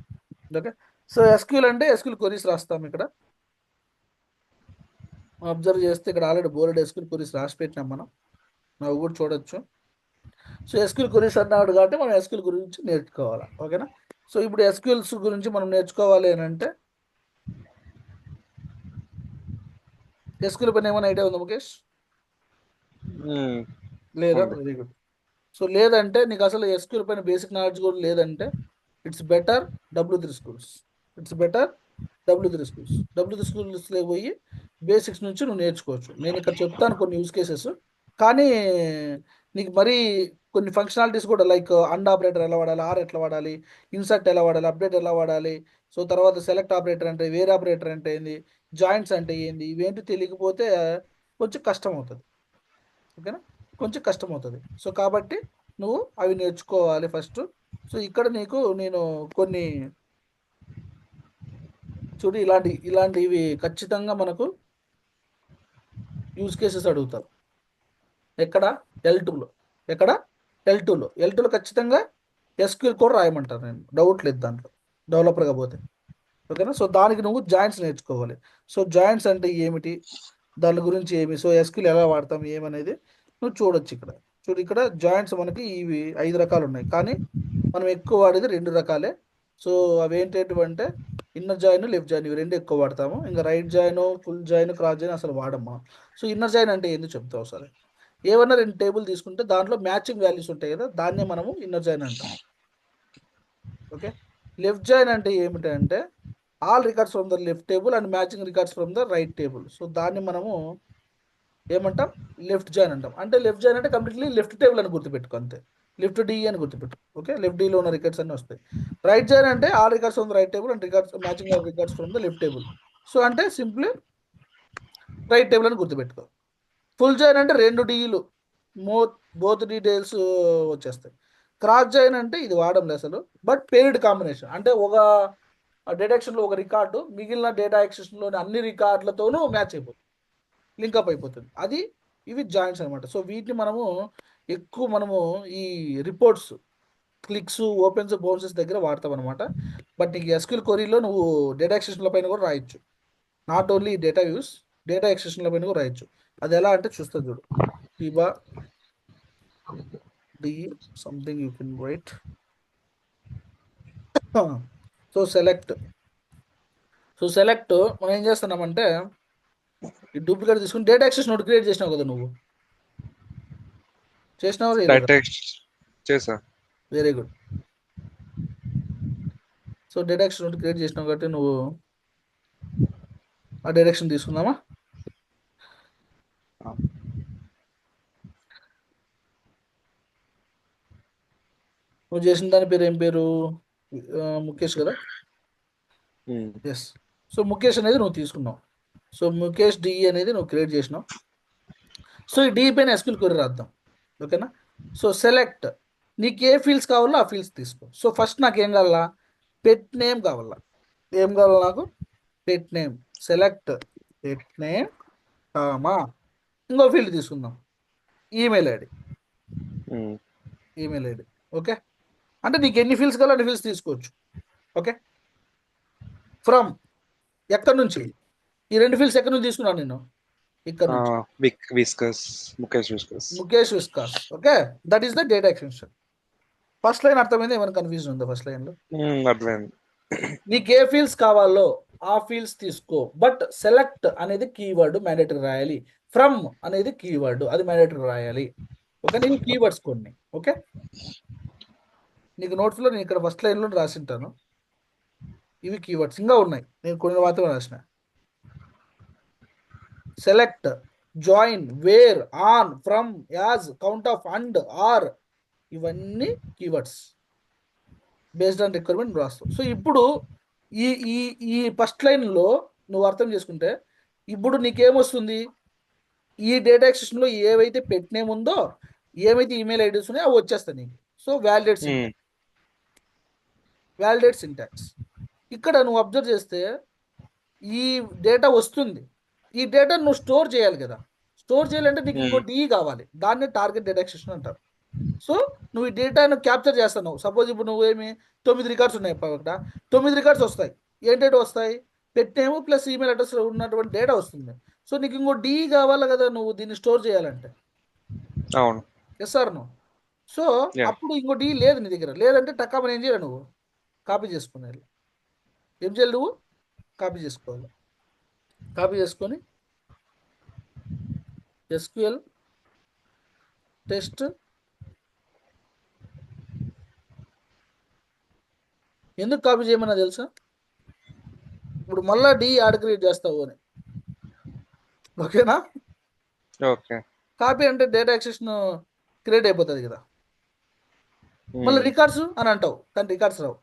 Okay. So SQL అంటే ఎస్క్యూఎల్ క్వరీస్ రాస్తాం. ఇక్కడ అబ్జర్వ్ చేస్తే ఇక్కడ ఆల్రెడీ బోర్డ్ ఎస్క్యూఎల్ క్వరీస్ రాసి పెట్టినాం మనం, అవి కూడా చూడొచ్చు. సో ఎస్క్యూఎల్ క్వరీస్ అన్నాడు కాబట్టి మనం ఎస్క్యూఎల్ గురించి నేర్చుకోవాలి. ఓకేనా? సో ఇప్పుడు ఎస్క్యూఎల్స్ గురించి మనం నేర్చుకోవాలి అని అంటే, ఎస్క్యూఎల్ పైన ఏమైనా ఐడియా ఉందా ముఖేష్? లేదా? Very good. సో లేదంటే నీకు అసలు ఎస్క్యూఎల్ పైన బేసిక్ నాలెడ్జ్ కూడా లేదంటే, it's better W3 schools. W3 స్కూల్స్లో పోయి బేసిక్స్ నుంచి నువ్వు నేర్చుకోవచ్చు. నేను ఇక్కడ చెప్తాను కొన్ని యూజ్ కేసెస్, కానీ నీకు మరీ కొన్ని ఫంక్షనాలిటీస్ కూడా, లైక్ అండ్ ఆపరేటర్ ఎలా వాడాలి, ఆర్ ఎట్లా వాడాలి, ఇన్సర్ట్ ఎలా వాడాలి, అప్డేట్ ఎలా వాడాలి, సో తర్వాత సెలెక్ట్ ఆపరేటర్ అంటే, వేరే ఆపరేటర్ అంటే ఏంది, జాయింట్స్ అంటే ఏంది, ఇవేంటి తెలియకపోతే కొంచెం కష్టం అవుతుంది. ఓకేనా? కొంచెం కష్టం అవుతుంది. సో కాబట్టి నువ్వు అవి నేర్చుకోవాలి ఫస్ట్. సో ఇక్కడ నీకు నేను కొన్ని చూడు, ఇలాంటివి ఖచ్చితంగా మనకు యూజ్ కేసెస్ అడుగుతారు. ఎక్కడ? L2లో. ఎక్కడ? L2లో ఖచ్చితంగా ఎస్క్యూఎల్ కోడ్ రాయమంటారు. నేను డౌట్ లేదు దాంట్లో, డెవలపర్గా పోతే. ఓకేనా? సో దానికి నువ్వు జాయింట్స్ నేర్చుకోవాలి. సో జాయింట్స్ అంటే ఏమిటి, దాని గురించి ఏమి, సో ఎస్క్యూఎల్ ఎలా వాడతాం ఏమనేది నువ్వు చూడొచ్చు. చూడు, ఇక్కడ జాయింట్స్ మనకి ఇవి 5 రకాలు ఉన్నాయి, కానీ మనం ఎక్కువ వాడేది 2 రకాలే. సో అవి ఏంటంటే ఇన్నర్ జాయిన్, లెఫ్ట్ జాయిన్, ఇవి 2 ఎక్కువ వాడతాము. ఇంకా right join, full join, cross join అసలు వాడము మనం. సో ఇన్నర్ జాయిన్ అంటే ఏంది చెప్తావు సరే. ఏమన్నా 2 టేబుల్ తీసుకుంటే దాంట్లో మ్యాచింగ్ వాల్యూస్ ఉంటాయి కదా, దాన్నే మనము ఇన్నర్ జాయిన్ అంటాం. ఓకే. లెఫ్ట్ జాయిన్ అంటే ఏమిటంటే all records from the left table and matching records from the right table. So దాన్ని మనము ఏమంటాం? లెఫ్ట్ జాయిన్ అంటాం. అంటే లెఫ్ట్ జాయిన్ అంటే కంప్లీట్లీ లెఫ్ట్ టేబుల్ అని గుర్తుపెట్టుకో అంతే. లెఫ్ట్ డి అని గుర్తుపెట్టు. ఓకే, లెఫ్ట్ డిలో ఉన్న రికార్డ్స్ అన్నీ వస్తాయి. రైట్ జాయిన్ అంటే all records from the right table and records matching of records from the left table. So అంటే సింప్లీ రైట్ టేబుల్ అని గుర్తుపెట్టుకో. ఫుల్ జాయిన్ అంటే 2 డీలు బోత్ డీటెయిల్స్ వచ్చేస్తాయి. క్రాస్ జాయిన్ అంటే ఇది వాడంలే అసలు, బట్ పేర్డ్ కాంబినేషన్ అంటే ఒక డిడక్షన్లో ఒక రికార్డు మిగిలిన డేటా యాక్సెస్లోని అన్ని రికార్డులతోనూ మ్యాచ్ అయిపోతుంది, లింకప్ అయిపోతుంది. అది ఇవి జాయింట్స్ అనమాట. సో వీటిని మనము ఈ రిపోర్ట్స్ క్లిక్స్ ఓపెన్స్ బౌన్సెస్ దగ్గర వాడతాం అనమాట. బట్ నీకు ఎస్క్యూఎల్ క్వరీలో నువ్వు డేటా ఎక్స్టెన్షన్ల పైన కూడా రాయొచ్చు. Not only data views, data ఎక్స్టెన్షన్ల పైన కూడా రాయొచ్చు. అది ఎలా అంటే చూస్తుంది చూడు. టీబా డి something you can write. So select మనం ఏం చేస్తున్నామంటే ఈ డూప్లికేట్ తీసుకుని డేటా యాక్సెస్ నోట్ క్రియేట్ చేసినావు కదా నువ్వు, చేసినావు లేదా?
డైరెక్ట్ చేసా.
Very good. So data access note create చేసినావు కాబట్టి నువ్వు ఆ డైరెక్షన్ తీసుకుందామా? నువ్వు చేసిన దాని పేరు ఏం పేరు? ముఖేష్ కదా? ఎస్. సో ముఖేష్ అనేది నువ్వు తీసుకున్నావు. సో ముఖేష్ డిఈ అనేది నువ్వు క్రియేట్ చేసినావు. సో ఈ డిఈ పైన ఎస్క్యూఎల్ క్వరీ రాద్దాం, ఓకేనా? సో సెలెక్ట్, నీకు ఏ ఫీల్డ్స్ కావాలో ఆ ఫీల్డ్స్ తీసుకో. సో ఫస్ట్ నాకు ఏం కావాలా? పెట్ నేమ్ కావాలా. ఏం కావాలా నాకు? Pet name. Select pet name comma ఇంకో ఫీల్డ్ తీసుకుందాం, email ID. Email ID, okay. అంటే నీకు ఎన్ని ఫీల్డ్స్ కావాలో అన్ని ఫీల్డ్స్ తీసుకోవచ్చు, ఓకే. ఫ్రమ్ ఎక్కడి నుంచి? ఈ 2 ఫీల్డ్స్ ఎక్కడి నుంచి తీసుకున్నాను నేను? ఇక్కడ నుంచి. Mukesh viscous, okay. That is the data extension. First line అర్థమైంది? ఏమైనా కన్ఫ్యూజన్ ఉందా ఫస్ట్ లైన్లో?
అర్థమైంది.
నీకు ఏ ఫీల్డ్స్ కావాలో ఆ ఫీల్డ్స్ తీసుకో, బట్ సెలెక్ట్ అనేది కీవర్డ్ మ్యాండేటరీ రాయాలి, ఫ్రమ్ అనేది కీవర్డ్ అది మ్యాండేటరీ రాయాలి, ఓకే. నేను కీవర్డ్స్ కొన్ని, ఓకే. నీకు నోట్స్లో నేను ఇక్కడ ఫస్ట్ లైన్లో రాసింటాను, ఇవి కీవర్డ్స్ ఇంకా ఉన్నాయి, నేను కొన్ని మాత్రమే రాసిన. Select, join, where, on, from, as, count of, and, or, ఇవన్నీ కీవర్డ్స్ బేస్డ్ ఆన్ రిక్వైర్మెంట్ రాస్తావు. సో ఇప్పుడు ఈ ఈ ఈ ఫస్ట్ లైన్లో నువ్వు అర్థం చేసుకుంటే ఇప్పుడు నీకేమొస్తుంది? ఈ డేటా ఎక్స్టెన్షన్లో ఏవైతే పెట్ నేమ్ ఉందో, ఏమైతే ఈమెయిల్ ఐడీస్ ఉన్నాయో అవి వచ్చేస్తాయి నీకు. So validate syntax. ఇక్కడ నువ్వు అబ్జర్వ్ చేస్తే ఈ డేటా వస్తుంది, ఈ డేటా నువ్వు స్టోర్ చేయాలి కదా. స్టోర్ చేయాలంటే నీకు ఇంకో డి కావాలి, దాన్ని టార్గెట్ డేటా ఎక్స్టెన్షన్ అంటారు. సో నువ్వు ఈ డేటాను క్యాప్చర్ చేస్తున్నావు. సపోజ్ ఇప్పుడు నువ్వేమి 9 రికార్డ్స్ ఉన్నాయి, అక్కడ 9 రికార్డ్స్ వస్తాయి. ఏం డేటా వస్తాయి? Pet name plus email address ఉన్నటువంటి డేటా వస్తుంది. సో నీకు ఇంకో డి కావాలి కదా నువ్వు దీన్ని స్టోర్ చేయాలంటే.
అవును.
Yes sir no. సో అప్పుడు ఇంకో డి లేదు నీ దగ్గర, లేదంటే టక్కామని ఏం చేయాలి? నువ్వు కాపీ చేసుకునేది. ఏం చేయాలి? నువ్వు కాపీ చేసుకోవాలి. కాపీ చేసుకొని ఎస్క్యూఎల్ టెస్ట్. ఎందుకు కాపీ చేయమన్నా తెలుసా? ఇప్పుడు మళ్ళా డి యాడ్ క్రియేట్ చేస్తావు అని, ఓకేనా?
ఓకే.
కాపీ అంటే డేటా యాక్సెషన్ క్రియేట్ అయిపోతుంది కదా. మళ్ళీ రికార్డ్స్ అని అంటావు, కానీ రికార్డ్స్ రావు.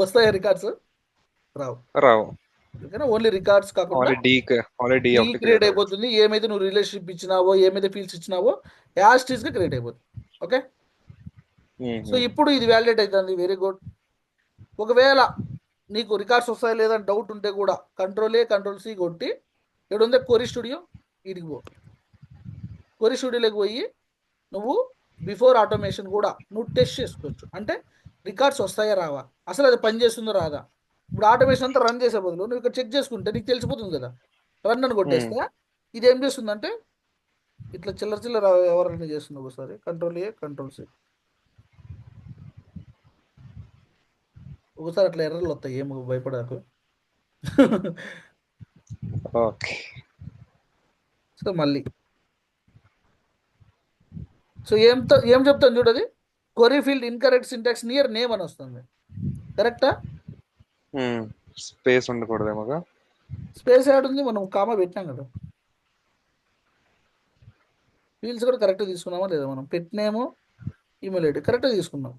వస్తాయా రికార్డ్స్? రావు. ఓకేనా? ఓన్లీ రికార్డ్స్ కాకుండా క్రియేట్ అయిపోతుంది. ఏమైతే నువ్వు రిలేషన్షిప్ ఇచ్చినావో, ఏమైతే ఫీల్డ్స్ ఇచ్చినావో యాజ్ గా క్రియేట్ అయిపోతుంది, ఓకే. సో ఇప్పుడు ఇది వ్యాలిడేట్ అవుతుంది, వెరీ గుడ్. ఒకవేళ నీకు రికార్డ్స్ వస్తాయి లేదా డౌట్ ఉంటే కూడా కంట్రోల్ C కొట్టి ఇక్కడ ఉంది క్వరీ స్టూడియో, ఇదికి పో. క్వరీ స్టూడియోలోకి పోయి నువ్వు బిఫోర్ ఆటోమేషన్ కూడా నువ్వు టెస్ట్ చేసుకోవచ్చు. అంటే రికార్డ్స్ వస్తాయా రావా, అసలు అది పని చేస్తుందో రాదా. ఇప్పుడు ఆటోమేషన్ అంతా రన్ చేసే బదులు నువ్వు ఇక్కడ చెక్ చేసుకుంటే నీకు తెలిసిపోతుంది కదా. రన్ అని కొట్టేస్తే ఇది ఏం చేస్తుందంటే ఇట్లా చిల్లర ఎవరైనా చేస్తుంది. ఒకసారి కంట్రోల్ C, ఒకసారి అట్లా ఎర్రర్లు వస్తాయి, ఏమో భయపడకు.
ఓకే.
సో మళ్ళీ సో ఏం చెప్తాను చూడది, query field incorrect syntax near name అని వస్తుంది, కరెక్టా?
స్పేస్ ఉండకూడదేమోగా.
స్పేస్ యాడ్ ఉంది, మనం కామా పెట్టినాం కదా. ఫీల్డ్స్ కూడా కరెక్ట్గా తీసుకున్నామా లేదా మనం పెట్టినేమో ఈమెయిల్ ఐడి కరెక్ట్గా తీసుకున్నాం.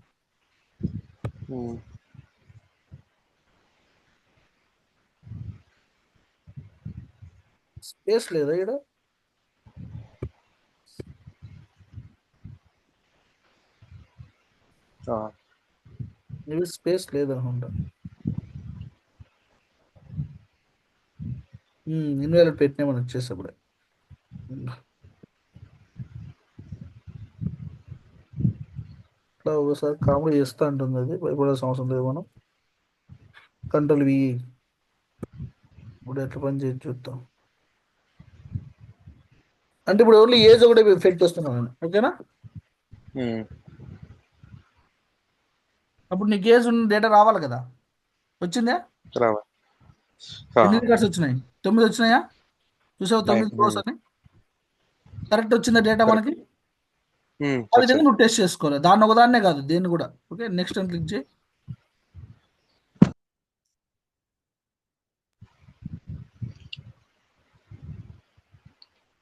స్పేస్ లేదా ఇక్కడ? ఇవి స్పేస్ లేదనుకుంటా. ఇన్వాలిడ్ పెట్టినామని వచ్చేసప్పుడే. ఇట్లా ఒకసారి కామెడీ చేస్తూ ఉంటుంది, అది భయపడాల్సిన అవసరం లేదు మనం. Control V. ఇప్పుడు ఎట్లా పని చేసి చూద్దాం. అంటే ఇప్పుడు ఓన్లీ ఏజ్ ఒకటే ఎఫెక్ట్ వస్తున్నాను, ఓకేనా? అప్పుడు నీకు ఏజ్ ఉన్న డేటా రావాలి కదా, వచ్చిందా? ఎన్ని రికార్డ్స్ వచ్చినాయి? 9 వచ్చినాయా? చూసావు 9 క్రోర్స్ అని కరెక్ట్ వచ్చిందా డేటా మనకి? ఆ విధంగా నువ్వు టెస్ట్ చేసుకోవాలి, దాన్ని ఒకదాన్నే కాదు దేన్ని కూడా. ఓకే, నెక్స్ట్ అని క్లిక్ చేయి.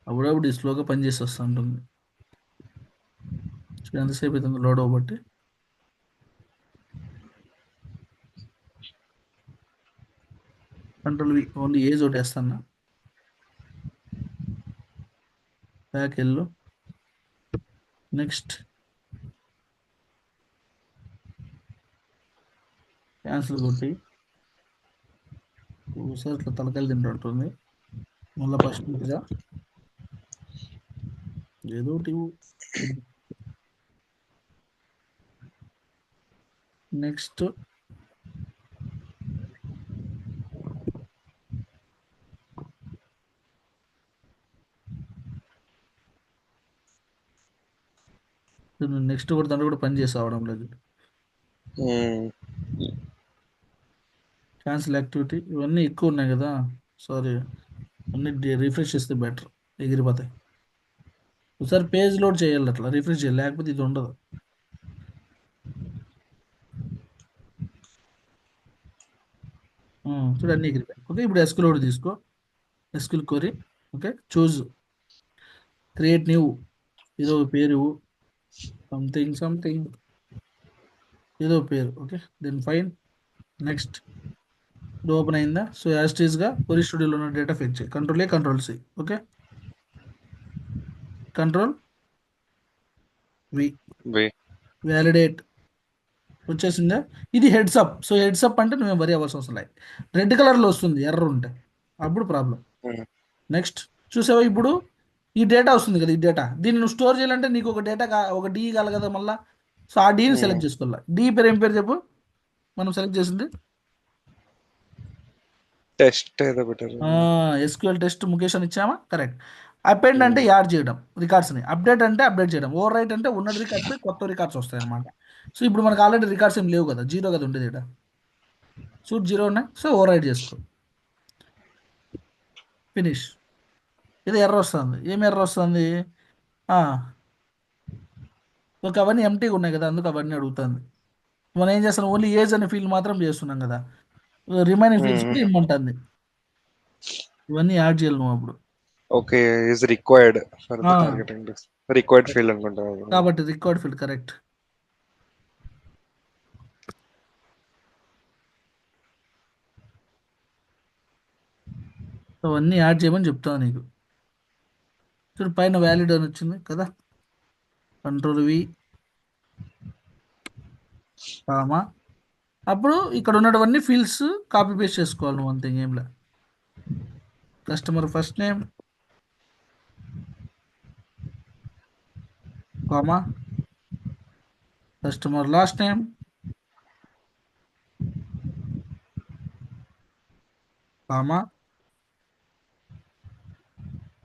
అప్పుడప్పుడు స్లోగా పనిచేసి వస్తూ ఉంటుంది. ఎంతసేపు అవుతుంది లోడ్ అవ్వబట్టి. కంట్రోల్ వి, ఓన్లీ ఏజ్ ఒకటి వేస్తాను. బ్యాక్ వెళ్ళు, నెక్స్ట్ క్యాన్సిల్ కొట్టి. ఒకసారి ఇట్లా తలకాయలు తింటుంటుంది, మళ్ళీ ఫస్ట్ నుంచిగా ఏదో ఒకటి. నెక్స్ట్ నెక్స్ట్ కూడా దాంట్లో కూడా పని చేసి అవడం లేదు. క్యాన్సిల్ యాక్టివిటీ ఇవన్నీ ఎక్కువ ఉన్నాయి కదా, సారీ. అన్ని రిఫ్రెష్ చేస్తే బెటర్, ఎగిరిపోతాయి. ఒకసారి పేజ్ లోడ్ చేయాలి, అట్లా రిఫ్రెష్ చేయాలి, లేకపోతే ఇది ఉండదు. చూడండి అన్ని ఎగిరిపోయాయి. ఓకే, ఇప్పుడు ఎస్క్యూఎల్ ఒకటి తీసుకో, SQL query. Okay, choose create new, ఏదో ఒక పేరు సంథింగ్ సంథింగ్, ఏదో పేరు. Okay, then fine, next. ఇది ఓపెన్ అయిందా? సో యాస్టీస్గా క్వరీ స్టూడియోలో ఉన్న డేటా ఫెచ్ చేయి. Control A, control C. Okay, control V, validate. వచ్చేసిందా? ఇది heads up. So heads up అంటే నువ్వేం వరి అవ్వాల్సిన అవసరం లేదు. రెడ్ కలర్లో వస్తుంది ఎర్ర ఉంటే, అప్పుడు ప్రాబ్లం. నెక్స్ట్, చూసావా ఇప్పుడు ఈ డేటా వస్తుంది కదా, ఈ డేటా దీన్ని నువ్వు స్టోర్ చేయాలంటే నీకు ఒక డేటా ఒక డీ కావాలి కదా మళ్ళా. సో ఆ డీని సెలెక్ట్ చేసుకోవాలి. డీ పేరు ఏం పేరు చెప్పు, మనం సెలెక్ట్ చేసింది?
టెస్ట్ ఏదో పెట్టారు.
ఎస్క్యూఎల్ టెస్ట్ ముఖేష్ అని ఇచ్చామా? కరెక్ట్. అపెండ్ అంటే యాడ్ చేయడం రికార్డ్స్ని, అప్డేట్ అంటే అప్డేట్ చేయడం, ఓవర్ రైట్ అంటే ఉన్న రికార్డ్స్ కొత్త రికార్డ్స్ వస్తాయి అనమాట. సో ఇప్పుడు మనకు ఆల్రెడీ రికార్డ్స్ ఏం లేవు కదా, జీరో కదా ఉండేది ఇక్కడ. సూట్ జీరో ఉన్నాయి, సో ఓవర్ రైట్ చేసుకో. ఫినిష్. ఇది ఎర్ర వస్తుంది. ఏం ఎర్ర వస్తుంది? ఒక అవన్నీ ఎంటీగా ఉన్నాయి కదా, అందుకు అవన్నీ అడుగుతుంది. మనం ఏం చేస్తాం, ఓన్లీ ఏజ్ అనే ఫీల్డ్ మాత్రం చేస్తున్నాం కదా, రిమైనింగ్ ఫీల్డ్స్ కూడా ఇమ్మంటుంది. ఇవన్నీ యాడ్ చేయాలి నువ్వు అప్పుడు.
Okay, is required for the targeting, required field అనుకుంటా
కాబట్టి రిక్వైర్డ్ ఫీల్డ్ కరెక్ట్. అవన్నీ యాడ్ చేయమని చెప్తాను నీకు. చూడు పైన వ్యాలిడ్ అని వచ్చింది కదా, కంట్రోల్ వి, కామా. అప్పుడు ఇక్కడ ఉన్నటువంటి ఫీల్డ్స్ కాపీ పేస్ట్ చేసుకోవాలి నువ్వు, అంతే ఏంలా. Customer first name, comma, customer last name, comma,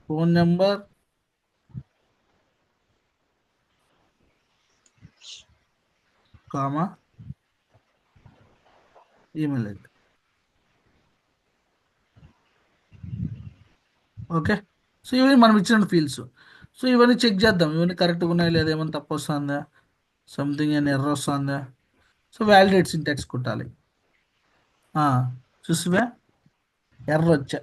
phone number, comma, email ID. Okay, so ఇవన్నీ మనం ఇచ్చిన ఫీల్డ్స్. సో ఇవన్నీ చెక్ చేద్దాం, ఇవన్నీ కరెక్ట్గా ఉన్నాయా లేదా, ఏమైనా తప్పు వస్తుందా, సంథింగ్ అని ఎర్ర వస్తుందా. సో వ్యాలిడేట్ సింటాక్స్ కొట్టాలి. చూసివా ఎర్ర వచ్చా.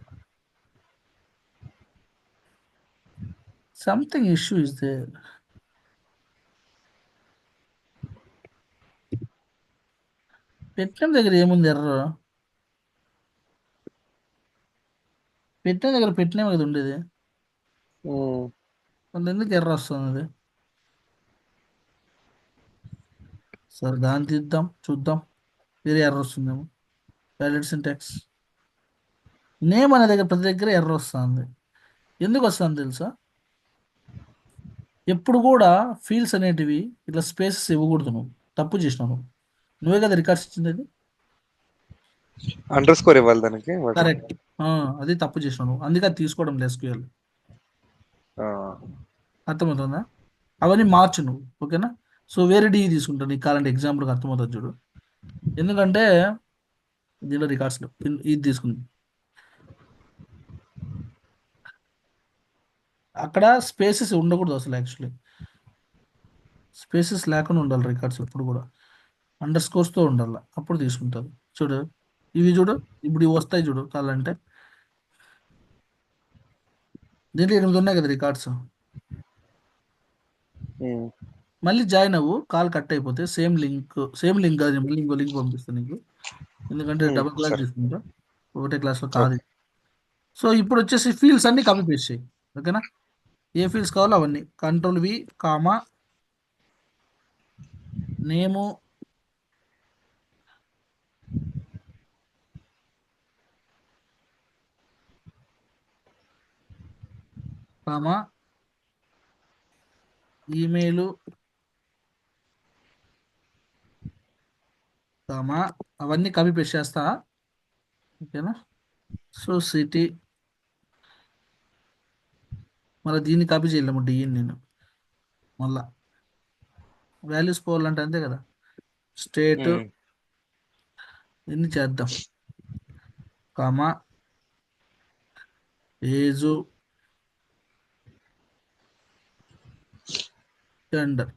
Something issue is there. పెట్టిన దగ్గర ఏముంది ఎర్ర? పెట్టిన దగ్గర పెట్టిన కదా ఉండేది. కొంత ఎందుకు ఎర్ర వస్తుంది అది? సరే దాన్ని తీద్దాం, చూద్దాం. వేరే ఎర్ర వస్తుందేమో. వ్యాలిడ్ సింటాక్స్ నేమ్ అనే దగ్గర ప్రతి దగ్గర ఎర్ర వస్తుంది. ఎందుకు వస్తుంది తెలుసా? ఎప్పుడు కూడా ఫీల్డ్స్ అనేటివి ఇట్లా స్పేసెస్ ఇవ్వకూడదు. నువ్వు తప్పు చేసినావు. నువ్వే కదా రికార్డ్స్ ఇచ్చింది అది.
అండర్ స్కోర్ ఇవ్వాలి దానికి.
కరెక్ట్. అది తప్పు చేసినావు నువ్వు, అందుకే అది తీసుకోవడం లేదు SQL. అర్థమవుతుందా? అవన్నీ మార్చు నువ్వు, ఓకేనా? సో వేరే డి తీసుకుంటా నీకు కావాలంటే, ఎగ్జాంపుల్కి అర్థమవుతుంది చూడు. ఎందుకంటే దీనిలో రికార్డ్స్లో ఇది తీసుకుంది. అక్కడ స్పేసెస్ ఉండకూడదు అసలు. యాక్చువల్లీ స్పేసెస్ లేకుండా ఉండాలి రికార్డ్స్ ఎప్పుడు కూడా. అండర్ స్కోర్స్తో ఉండాలి, అప్పుడు తీసుకుంటారు. చూడు ఇవి చూడు, ఇప్పుడు ఇవి వస్తాయి చూడు కావాలంటే. దీంట్లో 8 ఉన్నాయి కదా రికార్డ్స్. మళ్ళీ జాయిన్ అవ్వు, కాల్ కట్ అయిపోతే సేమ్ లింక్ కాదు, మళ్ళీ ఇంకో లింక్ పంపిస్తాను నీకు. ఎందుకంటే డబుల్ క్లాస్
సరే.
తీసుకుంటా, ఒకటే క్లాస్లో కాదు.
ఓకే.
సో ఇప్పుడు వచ్చేసి ఫీల్డ్స్ అన్ని కాపీ పేస్ట్ చేయి, ఓకేనా? ఏ ఫీల్డ్స్ కావాలో అవన్నీ Ctrl+V, కామా నేము, కామా ఈమెయిల్, కామా అవన్నీ కాపీ పేస్ట్ చేస్తా, ఓకేనా? సో సిటీ, మళ్ళీ దీన్ని కాపీ చేయలేము డిఎన్ నేను. మళ్ళా వాల్యూస్ పోవాలంటే అంతే కదా. స్టేట్ దీన్ని చేద్దాం, comma age, gender.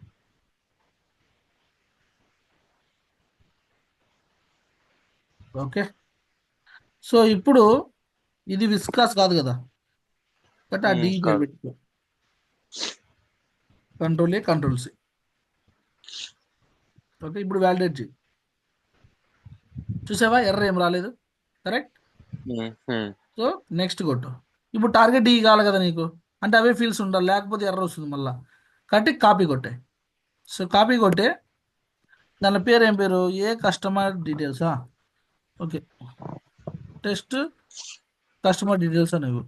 Okay. So ఇప్పుడు ఇది విస్కాస్ కాదు కదా, కాబట్టి ఆ డి పేరు
కాదు.
పెట్టుకో. Ctrl+A, Ctrl+C. ఓకే, ఇప్పుడు వ్యాలిడేట్ చేయి. చూసావా ఎర్ర ఏం రాలేదు, కరెక్ట్. సో నెక్స్ట్ కొట్టు. ఇప్పుడు టార్గెట్ డి కావాలి కదా నీకు, అంటే అవే ఫీల్డ్స్ ఉండాలి, లేకపోతే ఎర్ర వస్తుంది మళ్ళా. కాబట్టి కాపీ కొట్టే. సో కాపీ కొట్టే, దాని పేరు ఏం పేరు? ఏ కస్టమర్ డీటెయిల్సా? ఓకే, టెస్ట్ కస్టమర్ డీటెయిల్స్ అనేవి.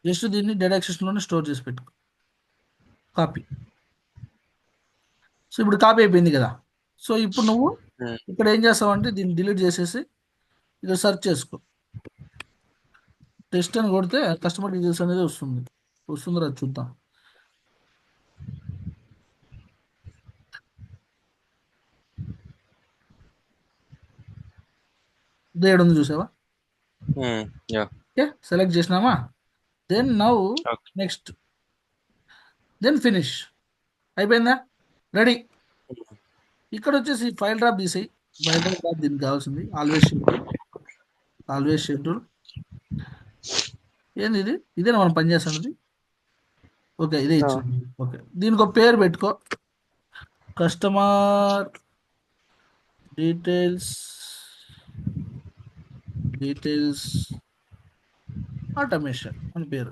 జస్ట్ దీన్ని డేటా యాక్సెస్లోనే స్టోర్ చేసి పెట్టుకో. కాపీ. సో ఇప్పుడు కాపీ అయిపోయింది కదా. సో ఇప్పుడు నువ్వు ఇక్కడ ఏం చేస్తావంటే దీన్ని డిలీట్ చేసేసి ఇక్కడ సెర్చ్ చేసుకో. టెస్ట్ అని కొడితే కస్టమర్ డీటెయిల్స్ అనేది వస్తుంది. వస్తుందో అది చూద్దాం. దేడు ఉంది చూసావా? ఓకే, సెలెక్ట్ చేసినామా? Then now next, then finish. అయిపోయిందా? రెడీ. ఇక్కడ వచ్చేసి ఫైల్ డ్రాప్ తీసేయి. ఫైల్ డ్రాప్ దీనికి కావాల్సింది ఆల్వేస్ షెడ్యూల్. ఏంది ఇది? ఇదేనా మనం పని చేస్తున్నది? ఓకే, ఇదే ఇచ్చింది. ఓకే, దీనికి ఒక పేరు పెట్టుకో. కస్టమర్ డీటెయిల్స్ ఆటోమేషన్ అని పేరు.